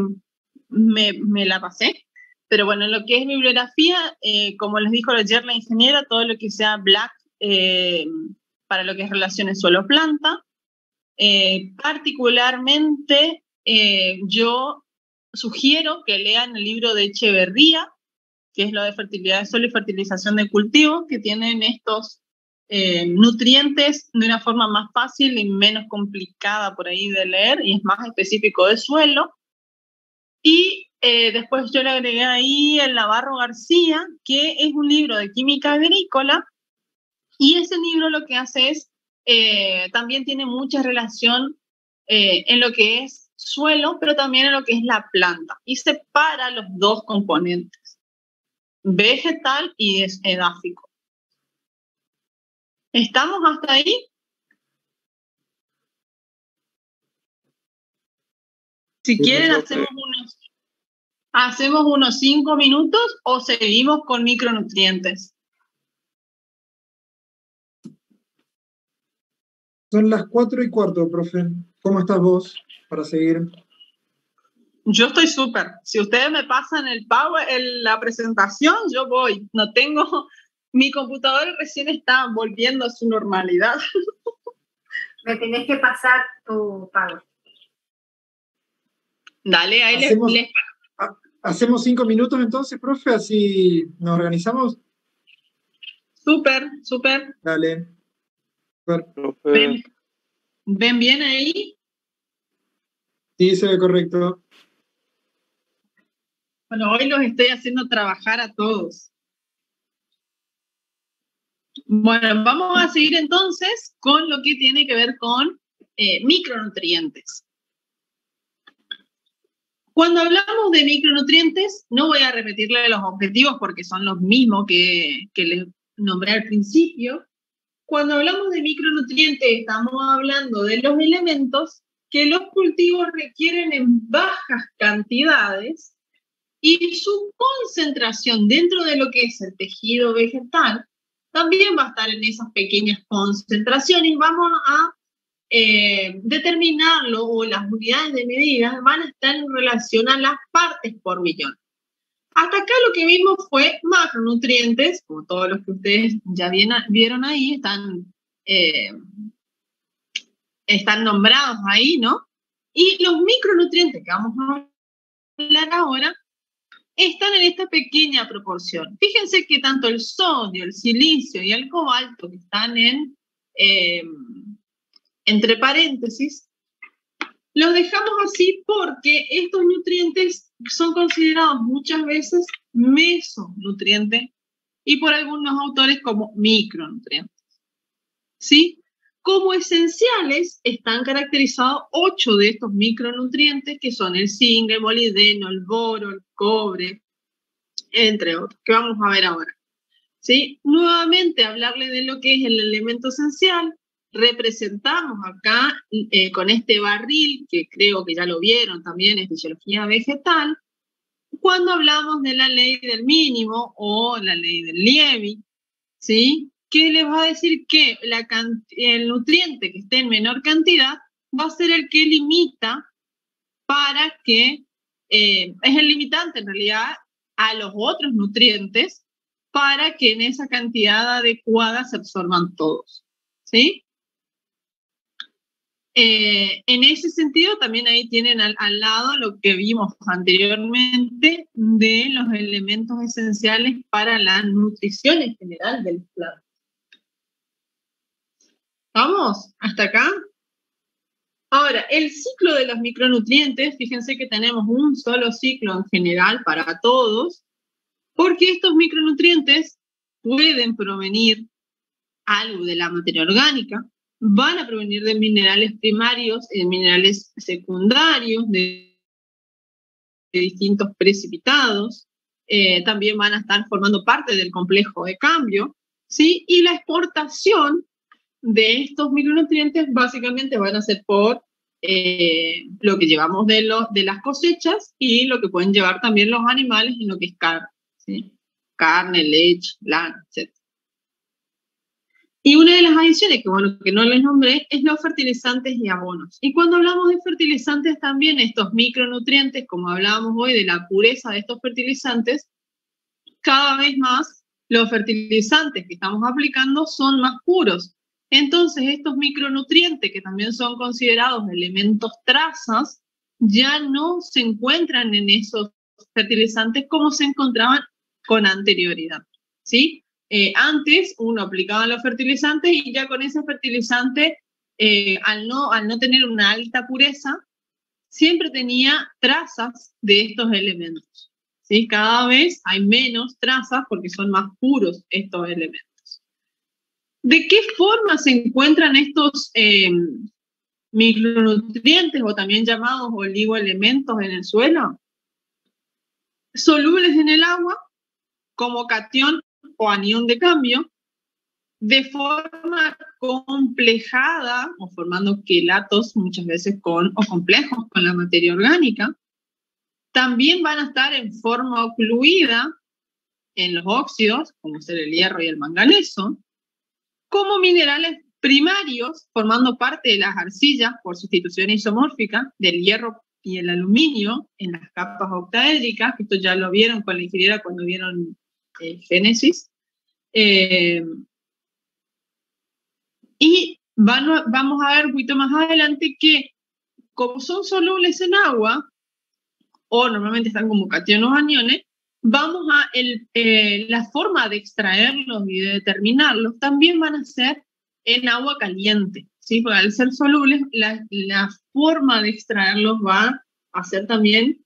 me la pasé, pero bueno, lo que es bibliografía, como les dijo ayer la ingeniera, todo lo que sea Black para lo que es relaciones suelo-planta, particularmente yo sugiero que lean el libro de Echeverría, que es lo de fertilidad de suelo y fertilización de cultivos, que tienen estos nutrientes de una forma más fácil y menos complicada por ahí de leer, y es más específico de suelo. Y después yo le agregué ahí el Navarro García, que es un libro de química agrícola, y ese libro lo que hace es también tiene mucha relación en lo que es suelo, pero también en lo que es la planta. Y separa los dos componentes, vegetal y edáfico. ¿Estamos hasta ahí? Si quieren, hacemos unos 5 minutos o seguimos con micronutrientes. Son las 4:15, profe. ¿Cómo estás vos para seguir? Yo estoy súper. Si ustedes me pasan la presentación, yo voy. No tengo... Mi computadora recién está volviendo a su normalidad. Me tenés que pasar tu Power. Dale, ahí Hacemos 5 minutos entonces, profe, así nos organizamos. Súper, súper. Dale. ¿Ven bien ahí? Sí, se ve correcto. Bueno, hoy los estoy haciendo trabajar a todos. Bueno, vamos a seguir entonces con lo que tiene que ver con micronutrientes. Cuando hablamos de micronutrientes, no voy a repetirle los objetivos porque son los mismos que les nombré al principio. Cuando hablamos de micronutrientes, estamos hablando de los elementos que los cultivos requieren en bajas cantidades y su concentración dentro de lo que es el tejido vegetal también va a estar en esas pequeñas concentraciones. Vamos a determinarlo, o las unidades de medida van a estar en relación a las partes por millón. Hasta acá lo que vimos fue macronutrientes, como todos los que ustedes ya vieron ahí, están nombrados ahí, ¿no? Y los micronutrientes que vamos a hablar ahora están en esta pequeña proporción. Fíjense que tanto el sodio, el silicio y el cobalto, que están entre paréntesis, los dejamos así porque estos nutrientes son considerados muchas veces mesonutrientes y por algunos autores como micronutrientes. ¿Sí? Como esenciales están caracterizados 8 de estos micronutrientes, que son el zinc, el molibdeno, el boro, el cobre, entre otros, que vamos a ver ahora. ¿Sí? Nuevamente, hablarle de lo que es el elemento esencial. Representamos acá con este barril, que creo que ya lo vieron también en fisiología vegetal, cuando hablamos de la ley del mínimo o la ley del Lévy, ¿sí? Que les va a decir que el nutriente que esté en menor cantidad va a ser el que limita para que, es el limitante en realidad a los otros nutrientes para que en esa cantidad adecuada se absorban todos, ¿sí? En ese sentido, también ahí tienen al lado lo que vimos anteriormente de los elementos esenciales para la nutrición en general del planta. ¿Vamos? ¿Hasta acá? Ahora, el ciclo de los micronutrientes, fíjense que tenemos un solo ciclo en general para todos, porque estos micronutrientes pueden provenir algo de la materia orgánica, van a provenir de minerales primarios y de minerales secundarios, de distintos precipitados, también van a estar formando parte del complejo de cambio, ¿sí? Y la exportación de estos micronutrientes básicamente van a ser por lo que llevamos de las cosechas y lo que pueden llevar también los animales en lo que es carne, ¿sí? Carne, leche, lana, etc. Y una de las adiciones, que no les nombré, es los fertilizantes y abonos. Y cuando hablamos de fertilizantes también, estos micronutrientes, como hablábamos hoy de la pureza de estos fertilizantes, cada vez más los fertilizantes que estamos aplicando son más puros. Entonces, estos micronutrientes, que también son considerados elementos trazas, ya no se encuentran en esos fertilizantes como se encontraban con anterioridad, ¿sí? Antes uno aplicaba los fertilizantes y ya con ese fertilizante, al no tener una alta pureza, siempre tenía trazas de estos elementos, ¿sí? Cada vez hay menos trazas porque son más puros estos elementos. ¿De qué forma se encuentran estos micronutrientes o también llamados oligoelementos en el suelo? Solubles en el agua, como catión o anión de cambio, de forma complejada o formando quelatos muchas veces o complejos con la materia orgánica. También van a estar en forma ocluida en los óxidos, como ser el hierro y el manganeso, como minerales primarios, formando parte de las arcillas por sustitución isomórfica del hierro y el aluminio en las capas octaédricas. Esto ya lo vieron con la ingeniera cuando vieron Génesis. Y vamos a ver un poquito más adelante que, como son solubles en agua, o normalmente están como cationes o aniones, vamos a la forma de extraerlos y de determinarlos también van a ser en agua caliente, ¿sí? Porque al ser solubles, la forma de extraerlos va a ser también,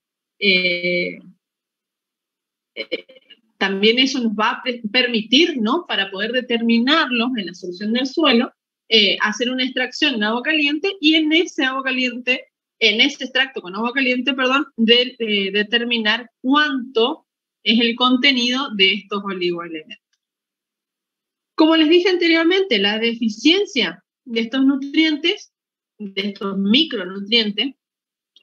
también eso nos va a permitir, ¿no? Para poder determinarlos en la solución del suelo, hacer una extracción en agua caliente y en ese agua caliente, en ese extracto con agua caliente, perdón, determinar cuánto es el contenido de estos oligoelementos. Como les dije anteriormente, la deficiencia de estos nutrientes, de estos micronutrientes,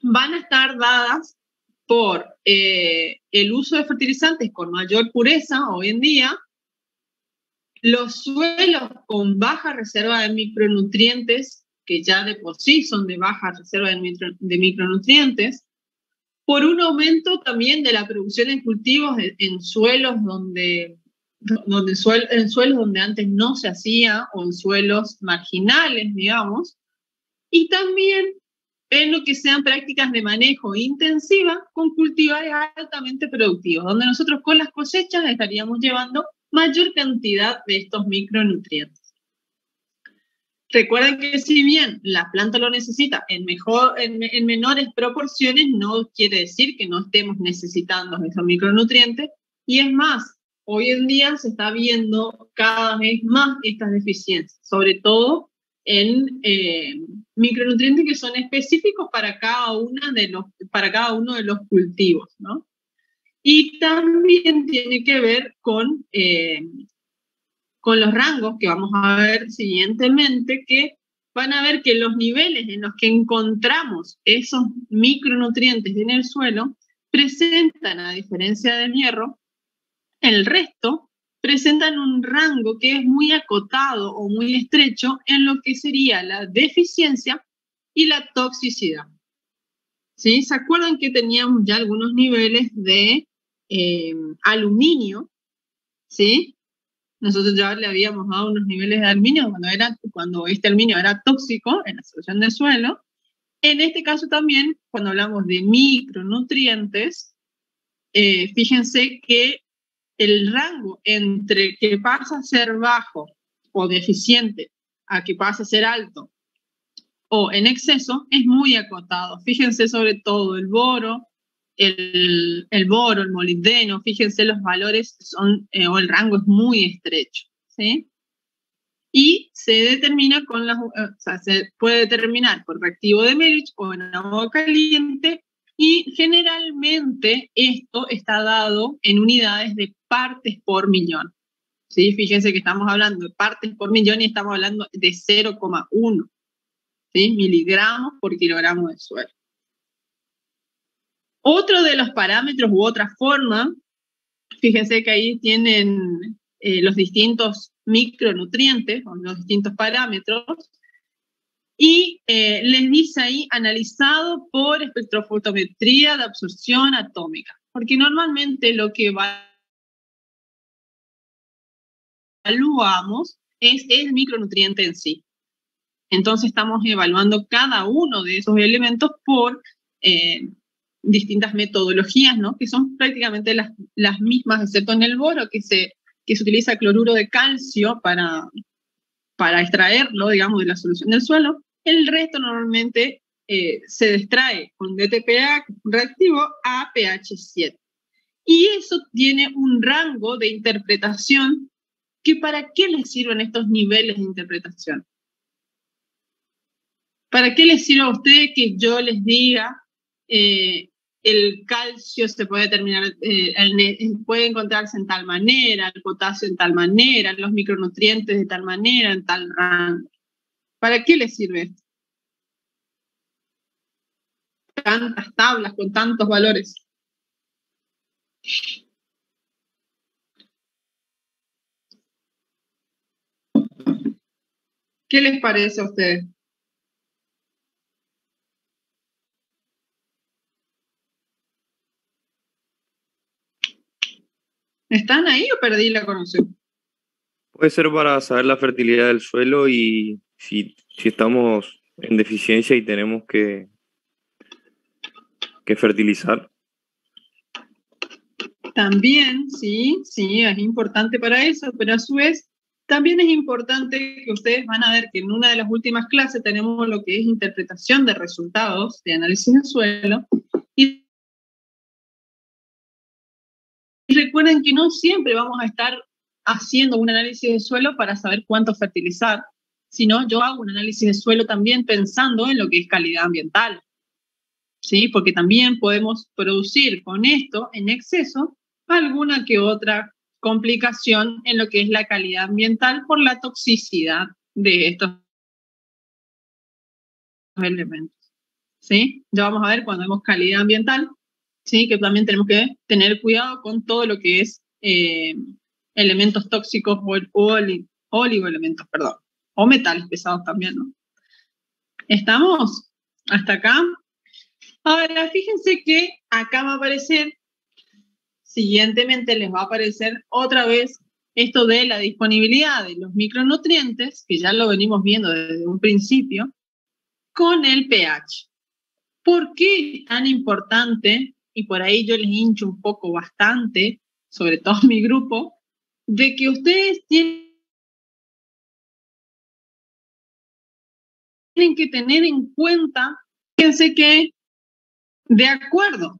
van a estar dadas por el uso de fertilizantes con mayor pureza hoy en día, los suelos con baja reserva de micronutrientes, que ya de por sí son de baja reserva de micronutrientes, por un aumento también de la producción de cultivos en suelos en suelos donde antes no se hacía, o en suelos marginales, digamos, y también en lo que sean prácticas de manejo intensiva con cultivares altamente productivos, donde nosotros con las cosechas estaríamos llevando mayor cantidad de estos micronutrientes. Recuerden que si bien la planta lo necesita en menores proporciones, no quiere decir que no estemos necesitando esos micronutrientes, y es más, hoy en día se está viendo cada vez más estas deficiencias, sobre todo en micronutrientes que son específicos para cada uno de los cultivos, ¿no? Y también tiene que ver con los rangos que vamos a ver siguientemente, que van a ver que los niveles en los que encontramos esos micronutrientes en el suelo presentan, a diferencia del hierro, el resto presentan un rango que es muy acotado o muy estrecho en lo que sería la deficiencia y la toxicidad. ¿Sí? ¿Se acuerdan que teníamos ya algunos niveles de aluminio? ¿Sí? Nosotros ya le habíamos dado unos niveles de aluminio cuando este aluminio era tóxico en la solución del suelo. En este caso también, cuando hablamos de micronutrientes, fíjense que el rango entre que pasa a ser bajo o deficiente a que pasa a ser alto o en exceso es muy acotado. Fíjense sobre todo el boro, el molibdeno, fíjense los valores o el rango es muy estrecho, ¿sí? Y se determina se puede determinar por reactivo de Melich o en agua caliente, y generalmente esto está dado en unidades de partes por millón, ¿sí? Fíjense que estamos hablando de partes por millón y estamos hablando de 0,1, ¿sí? miligramos por kilogramo de suelo. Otro de los parámetros u otra forma, fíjense que ahí tienen los distintos micronutrientes o los distintos parámetros, y les dice ahí analizado por espectrofotometría de absorción atómica, porque normalmente lo que evaluamos es el micronutriente en sí. Entonces estamos evaluando cada uno de esos elementos por distintas metodologías, ¿no? Que son prácticamente las mismas, excepto en el boro, que se utiliza cloruro de calcio para extraerlo, digamos, de la solución del suelo. El resto normalmente se extrae con DTPA reactivo a pH 7. Y eso tiene un rango de interpretación que ¿para qué les sirven estos niveles de interpretación? ¿Para qué les sirve a ustedes que yo les diga el calcio se puede determinar, puede encontrarse en tal manera, el potasio en tal manera, los micronutrientes de tal manera, en tal rango? ¿Para qué les sirve esto? Tantas tablas con tantos valores. ¿Qué les parece a ustedes? ¿Están ahí o perdí la conexión? Puede ser para saber la fertilidad del suelo y si estamos en deficiencia y tenemos que fertilizar. También, sí, es importante para eso, pero a su vez también es importante que ustedes van a ver que en una de las últimas clases tenemos lo que es interpretación de resultados de análisis de suelo. Y recuerden que no siempre vamos a estar haciendo un análisis de suelo para saber cuánto fertilizar, sino yo hago un análisis de suelo también pensando en lo que es calidad ambiental. ¿Sí? Porque también podemos producir con esto en exceso alguna que otra complicación en lo que es la calidad ambiental por la toxicidad de estos elementos. ¿Sí? Ya vamos a ver cuando vemos calidad ambiental, ¿sí? Que también tenemos que tener cuidado con todo lo que es elementos tóxicos o oligoelementos, perdón, o metales pesados también, ¿no? ¿Estamos hasta acá? Ahora, fíjense que acá va a aparecer, siguientemente les va a aparecer otra vez esto de la disponibilidad de los micronutrientes, que ya lo venimos viendo desde un principio, con el pH. ¿Por qué es tan importante? Y por ahí yo les hincho un poco bastante, sobre todo mi grupo, de que ustedes tienen que tener en cuenta, fíjense que de acuerdo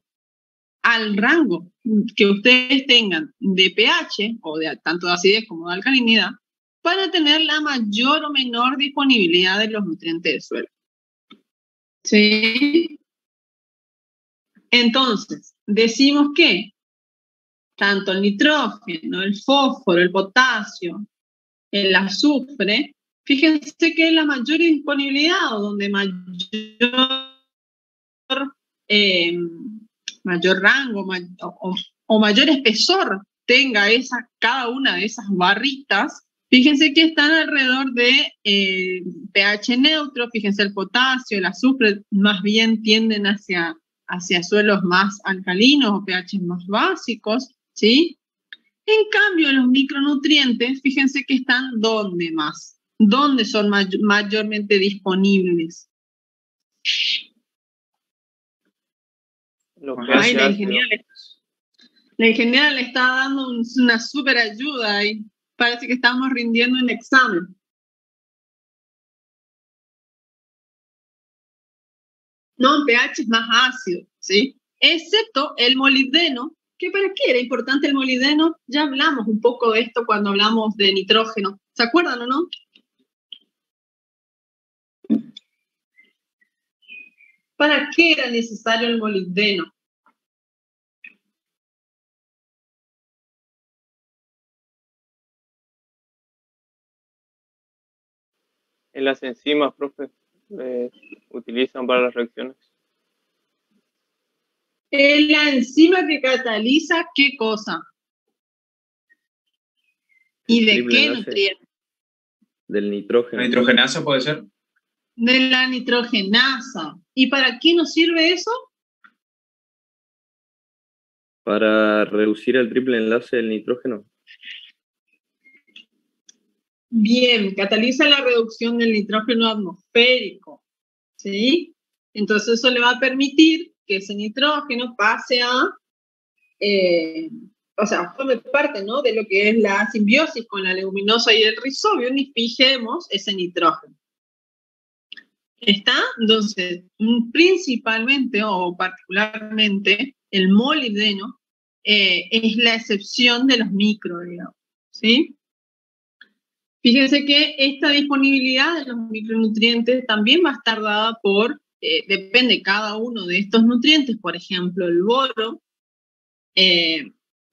al rango que ustedes tengan de pH, o de tanto de acidez como de alcalinidad, para tener la mayor o menor disponibilidad de los nutrientes del suelo. ¿Sí? Entonces, decimos que tanto el nitrógeno, el fósforo, el potasio, el azufre, fíjense que la mayor disponibilidad o donde mayor rango o mayor espesor tenga cada una de esas barritas, fíjense que están alrededor de pH neutro. Fíjense, el potasio, el azufre más bien tienden hacia suelos más alcalinos o pH más básicos, ¿sí? En cambio, los micronutrientes, fíjense que están ¿dónde más? ¿Dónde son mayormente disponibles? Ay, la ingeniera le está dando una súper ayuda y parece que estamos rindiendo un examen. No, en pH es más ácido, ¿sí? Excepto el molibdeno, que ¿para qué era importante el molibdeno? Ya hablamos un poco de esto cuando hablamos de nitrógeno. ¿Se acuerdan o no? ¿Para qué era necesario el molibdeno? En las enzimas, profe, utilizan para las reacciones. Es la enzima que cataliza ¿qué cosa? ¿Y de qué nutriente? Del nitrógeno. ¿La nitrogenasa puede ser? De la nitrogenasa. ¿Y para qué nos sirve eso? Para reducir el triple enlace del nitrógeno. Bien, cataliza la reducción del nitrógeno atmosférico, ¿sí? Entonces eso le va a permitir que ese nitrógeno pase forme parte, ¿no?, de lo que es la simbiosis con la leguminosa y el rizobio, y fijemos ese nitrógeno. ¿Está? Entonces, principalmente o particularmente, el molibdeno es la excepción de los micro, digamos, ¿sí? Fíjense que esta disponibilidad de los micronutrientes también va a estar dada por, depende de cada uno de estos nutrientes. Por ejemplo, el boro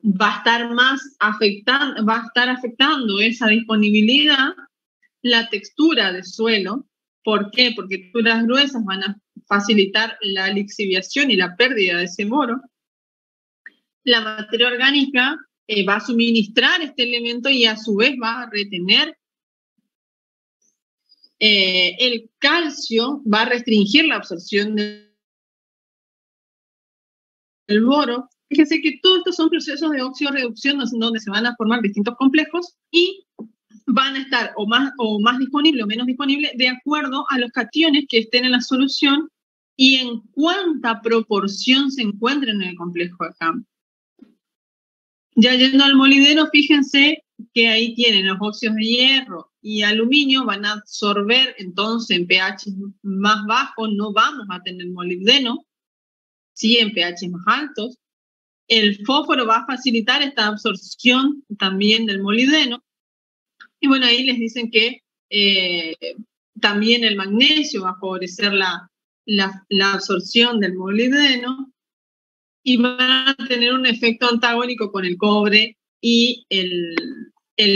va a estar afectando esa disponibilidad, la textura del suelo. ¿Por qué? Porque texturas gruesas van a facilitar la lixiviación y la pérdida de ese boro. La materia orgánica va a suministrar este elemento y a su vez va a retener. El calcio va a restringir la absorción del boro. Fíjense que todos estos son procesos de óxido-reducción donde se van a formar distintos complejos y van a estar o más disponibles o menos disponibles de acuerdo a los cationes que estén en la solución y en cuánta proporción se encuentren en el complejo de campo. Ya yendo al molibdeno, fíjense que ahí tienen los óxidos de hierro y aluminio, van a absorber, entonces en pH más bajos no vamos a tener molibdeno, sí en pH más altos. El fósforo va a facilitar esta absorción también del molibdeno. Y bueno, ahí les dicen que también el magnesio va a favorecer la absorción del molibdeno y van a tener un efecto antagónico con el cobre y el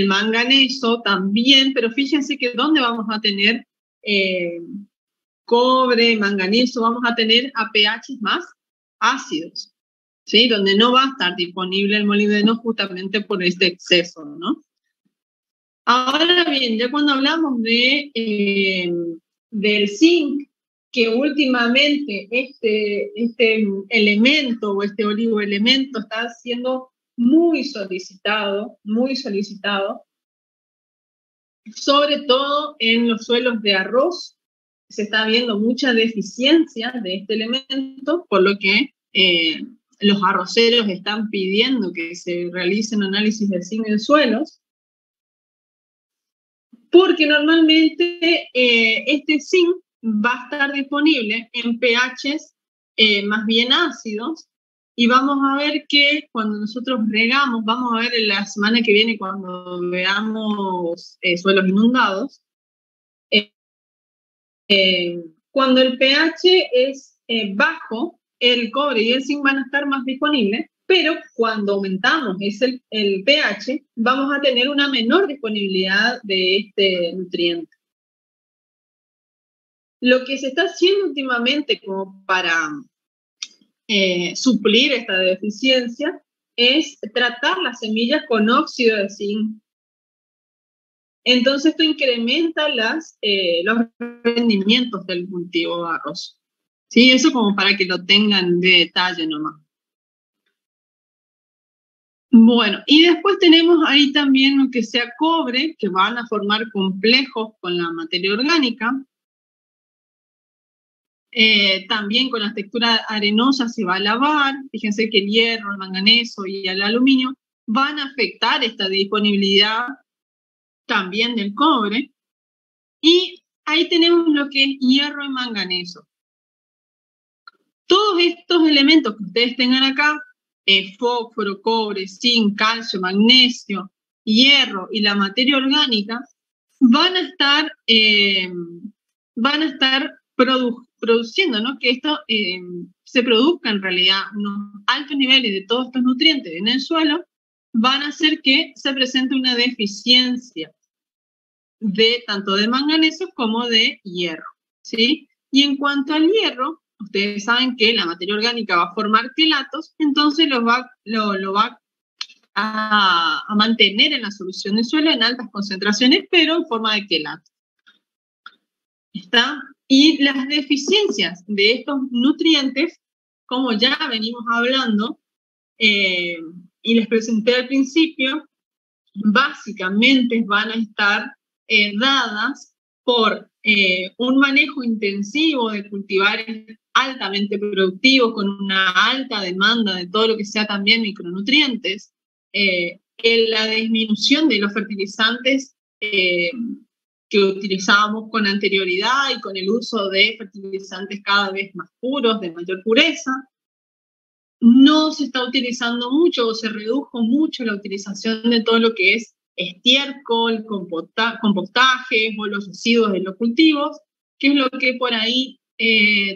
manganeso también, pero fíjense que ¿dónde vamos a tener cobre, manganeso? Vamos a tener a pH más ácidos, ¿sí? Donde no va a estar disponible el molibdeno justamente por este exceso, ¿no? Ahora bien, ya cuando hablamos del zinc, que últimamente este elemento o este oligoelemento está siendo muy solicitado, sobre todo en los suelos de arroz. Se está viendo mucha deficiencia de este elemento, por lo que los arroceros están pidiendo que se realicen análisis de zinc en suelos, porque normalmente este zinc va a estar disponible en pHs más bien ácidos, y vamos a ver que cuando nosotros regamos, vamos a ver en la semana que viene cuando veamos suelos inundados, cuando el pH es bajo, el cobre y el zinc van a estar más disponibles, pero cuando aumentamos el pH, vamos a tener una menor disponibilidad de este nutriente. Lo que se está haciendo últimamente como para suplir esta deficiencia es tratar las semillas con óxido de zinc. Entonces esto incrementa los rendimientos del cultivo de arroz. ¿Sí? Eso como para que lo tengan de detalle nomás. Bueno, y después tenemos ahí también lo que sea cobre, que van a formar complejos con la materia orgánica. También con la textura arenosa se va a lavar. Fíjense que el hierro, el manganeso y el aluminio van a afectar esta disponibilidad también del cobre. Y ahí tenemos lo que es hierro y manganeso. Todos estos elementos que ustedes tengan acá, fósforo, cobre, zinc, calcio, magnesio, hierro y la materia orgánica, van a estar produciendo, ¿no? Que esto se produzca en realidad unos altos niveles de todos estos nutrientes en el suelo, van a hacer que se presente una deficiencia tanto de manganeso como de hierro, ¿sí? Y en cuanto al hierro, ustedes saben que la materia orgánica va a formar quelatos, entonces lo va a mantener en la solución del suelo en altas concentraciones, pero en forma de quelato. ¿Está? Y las deficiencias de estos nutrientes, como ya venimos hablando, y les presenté al principio, básicamente van a estar dadas por un manejo intensivo de cultivares altamente productivos, con una alta demanda de todo lo que sea también micronutrientes, la disminución de los fertilizantes que utilizábamos con anterioridad y con el uso de fertilizantes cada vez más puros, de mayor pureza. No se está utilizando mucho o se redujo mucho la utilización de todo lo que es estiércol, compostajes o los residuos de los cultivos, que es lo que por ahí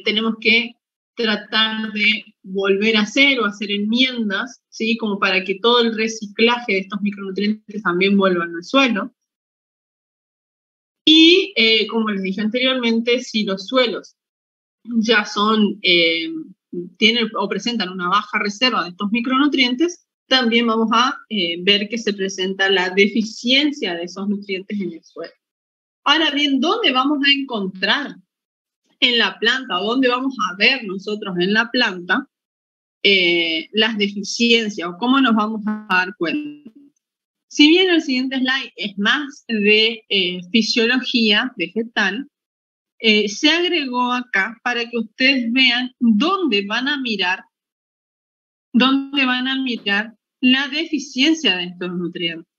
tenemos que tratar de volver a hacer o hacer enmiendas, ¿sí? Como para que todo el reciclaje de estos micronutrientes también vuelvan al suelo. Y como les dije anteriormente, si los suelos ya son, tienen o presentan una baja reserva de estos micronutrientes, también vamos a ver que se presenta la deficiencia de esos nutrientes en el suelo. Ahora bien, ¿dónde vamos a encontrar en la planta o dónde vamos a ver nosotros en la planta las deficiencias o cómo nos vamos a dar cuenta? Si bien el siguiente slide es más de fisiología vegetal, se agregó acá para que ustedes vean dónde van a mirar la deficiencia de estos nutrientes.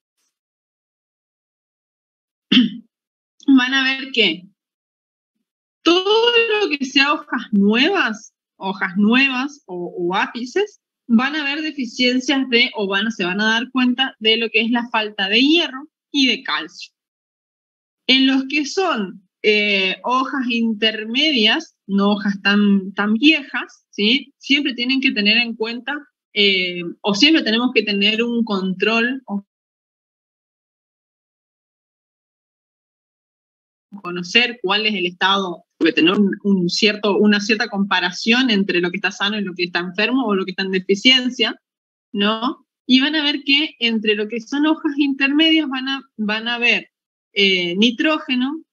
Van a ver que todo lo que sea hojas nuevas o ápices, van a haber deficiencias de, se van a dar cuenta de lo que es la falta de hierro y de calcio. En los que son hojas intermedias, no hojas tan viejas, ¿sí? Siempre tienen que tener en cuenta, o siempre tenemos que tener un control o conocer cuál es el estado, tener una cierta comparación entre lo que está sano y lo que está enfermo o lo que está en deficiencia, ¿no? Y van a ver que entre lo que son hojas intermedias van a ver nitrógeno,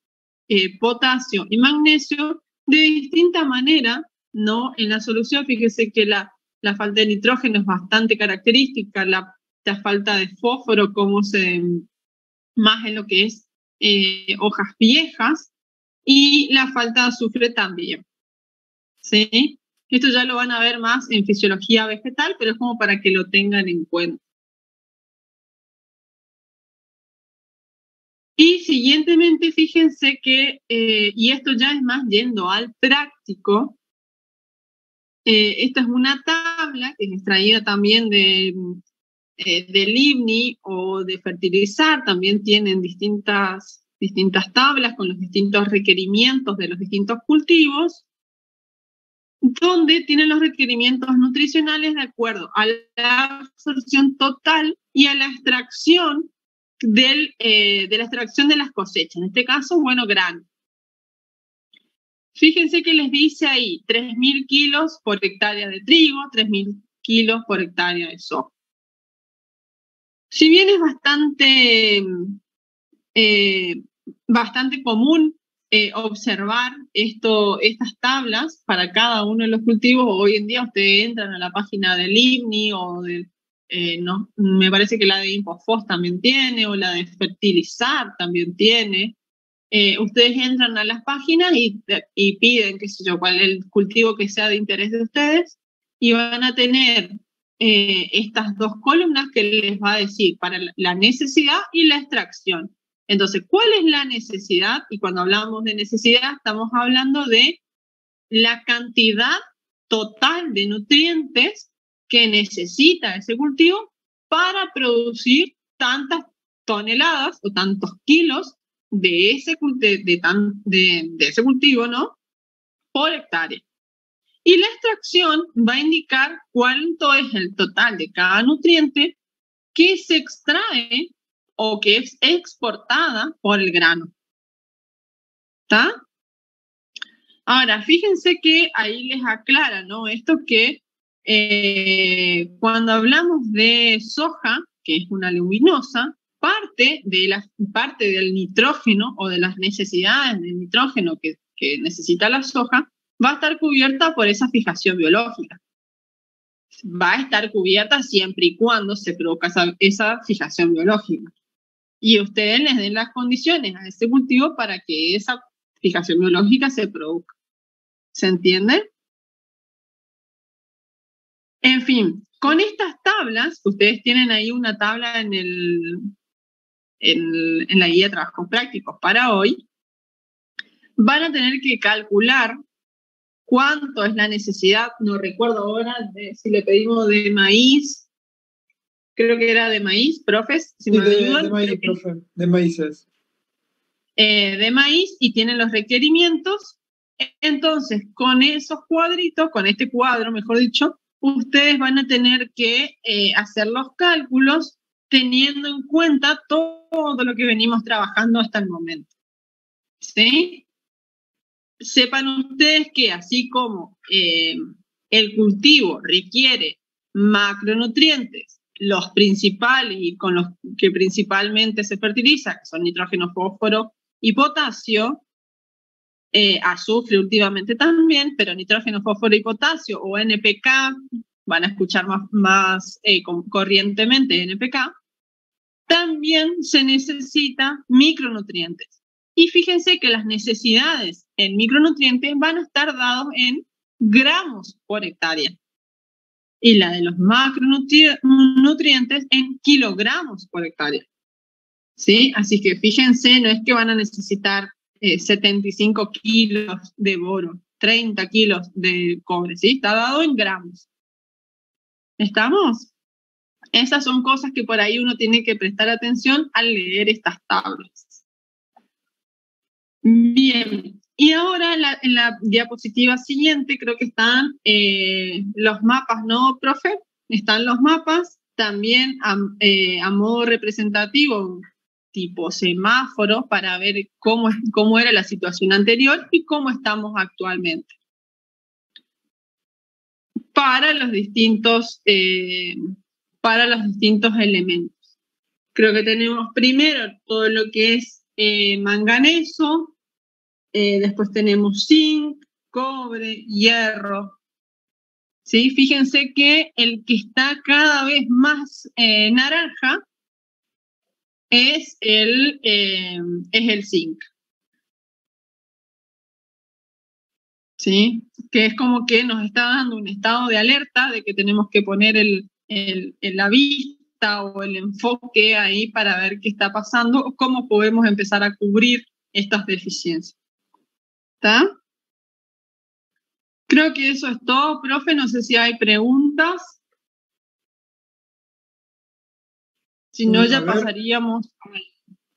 potasio y magnesio de distinta manera, ¿no? En la solución, fíjese que la falta de nitrógeno es bastante característica, la falta de fósforo, más en lo que es hojas viejas, y la falta de azufre también, ¿sí? Esto ya lo van a ver más en fisiología vegetal, pero es como para que lo tengan en cuenta. Y siguientemente, fíjense que, y esto ya es más yendo al práctico, esta es una tabla que es extraída también del IBNI o de fertilizar, también tienen distintas tablas con los distintos requerimientos de los distintos cultivos, donde tienen los requerimientos nutricionales de acuerdo a la absorción total y a la extracción de la extracción de las cosechas, en este caso, bueno, grano. Fíjense que les dice ahí 3.000 kilos por hectárea de trigo, 3.000 kilos por hectárea de soja. Si bien es bastante común observar estas tablas para cada uno de los cultivos, hoy en día ustedes entran a la página del IBNI o del no, me parece que la de Infofos también tiene, o la de Fertilizar también tiene. Ustedes entran a las páginas y piden, qué sé yo, cuál es el cultivo que sea de interés de ustedes, y van a tener estas dos columnas que les va a decir para la necesidad y la extracción. Entonces, ¿cuál es la necesidad? Y cuando hablamos de necesidad, estamos hablando de la cantidad total de nutrientes que necesita ese cultivo para producir tantas toneladas o tantos kilos de ese cultivo, ¿no? Por hectárea. Y la extracción va a indicar cuánto es el total de cada nutriente que se extrae o que es exportada por el grano. ¿Está? Ahora, fíjense que ahí les aclara, ¿no? Esto que cuando hablamos de soja, que es una leguminosa, parte del nitrógeno o de las necesidades de nitrógeno que necesita la soja va a estar cubierta por esa fijación biológica. Va a estar cubierta siempre y cuando se produzca esa fijación biológica. Y ustedes les den las condiciones a ese cultivo para que esa fijación biológica se produzca. ¿Se entiende? En fin, con estas tablas, ustedes tienen ahí una tabla en la guía de trabajos prácticos para hoy, van a tener que calcular cuánto es la necesidad, no recuerdo ahora si le pedimos de maíz creo que era de maíz, profes, si Sí, me ayudan. de maíz, profe, de maíces. De maíz y tienen los requerimientos. Entonces, con esos cuadritos, con este cuadro, mejor dicho, ustedes van a tener que hacer los cálculos teniendo en cuenta todo lo que venimos trabajando hasta el momento. ¿Sí? Sepan ustedes que así como el cultivo requiere macronutrientes, los principales y con los que principalmente se fertiliza, que son nitrógeno, fósforo y potasio, azufre últimamente también, pero nitrógeno, fósforo y potasio, o NPK, van a escuchar más corrientemente NPK, también se necesita micronutrientes. Y fíjense que las necesidades en micronutrientes van a estar dados en gramos por hectárea. Y la de los macronutrientes en kilogramos por hectárea. ¿Sí? Así que fíjense, no es que van a necesitar 75 kilos de boro, 30 kilos de cobre, ¿sí? Está dado en gramos. ¿Estamos? Esas son cosas que por ahí uno tiene que prestar atención al leer estas tablas. Bien, y ahora en la diapositiva siguiente creo que están los mapas, ¿no, profe? Están los mapas, también a modo representativo, tipo semáforo, para ver cómo era la situación anterior y cómo estamos actualmente. Para los distintos elementos. Creo que tenemos primero todo lo que es manganeso, después tenemos zinc, cobre, hierro. ¿Sí? Fíjense que el que está cada vez más naranja es el zinc. ¿Sí? Que es como que nos está dando un estado de alerta de que tenemos que poner la vista o el enfoque ahí para ver qué está pasando o cómo podemos empezar a cubrir estas deficiencias. ¿Está? Creo que eso es todo, profe. No sé si hay preguntas. Si no, ya pasaríamos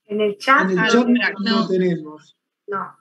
en el chat no tenemos. no.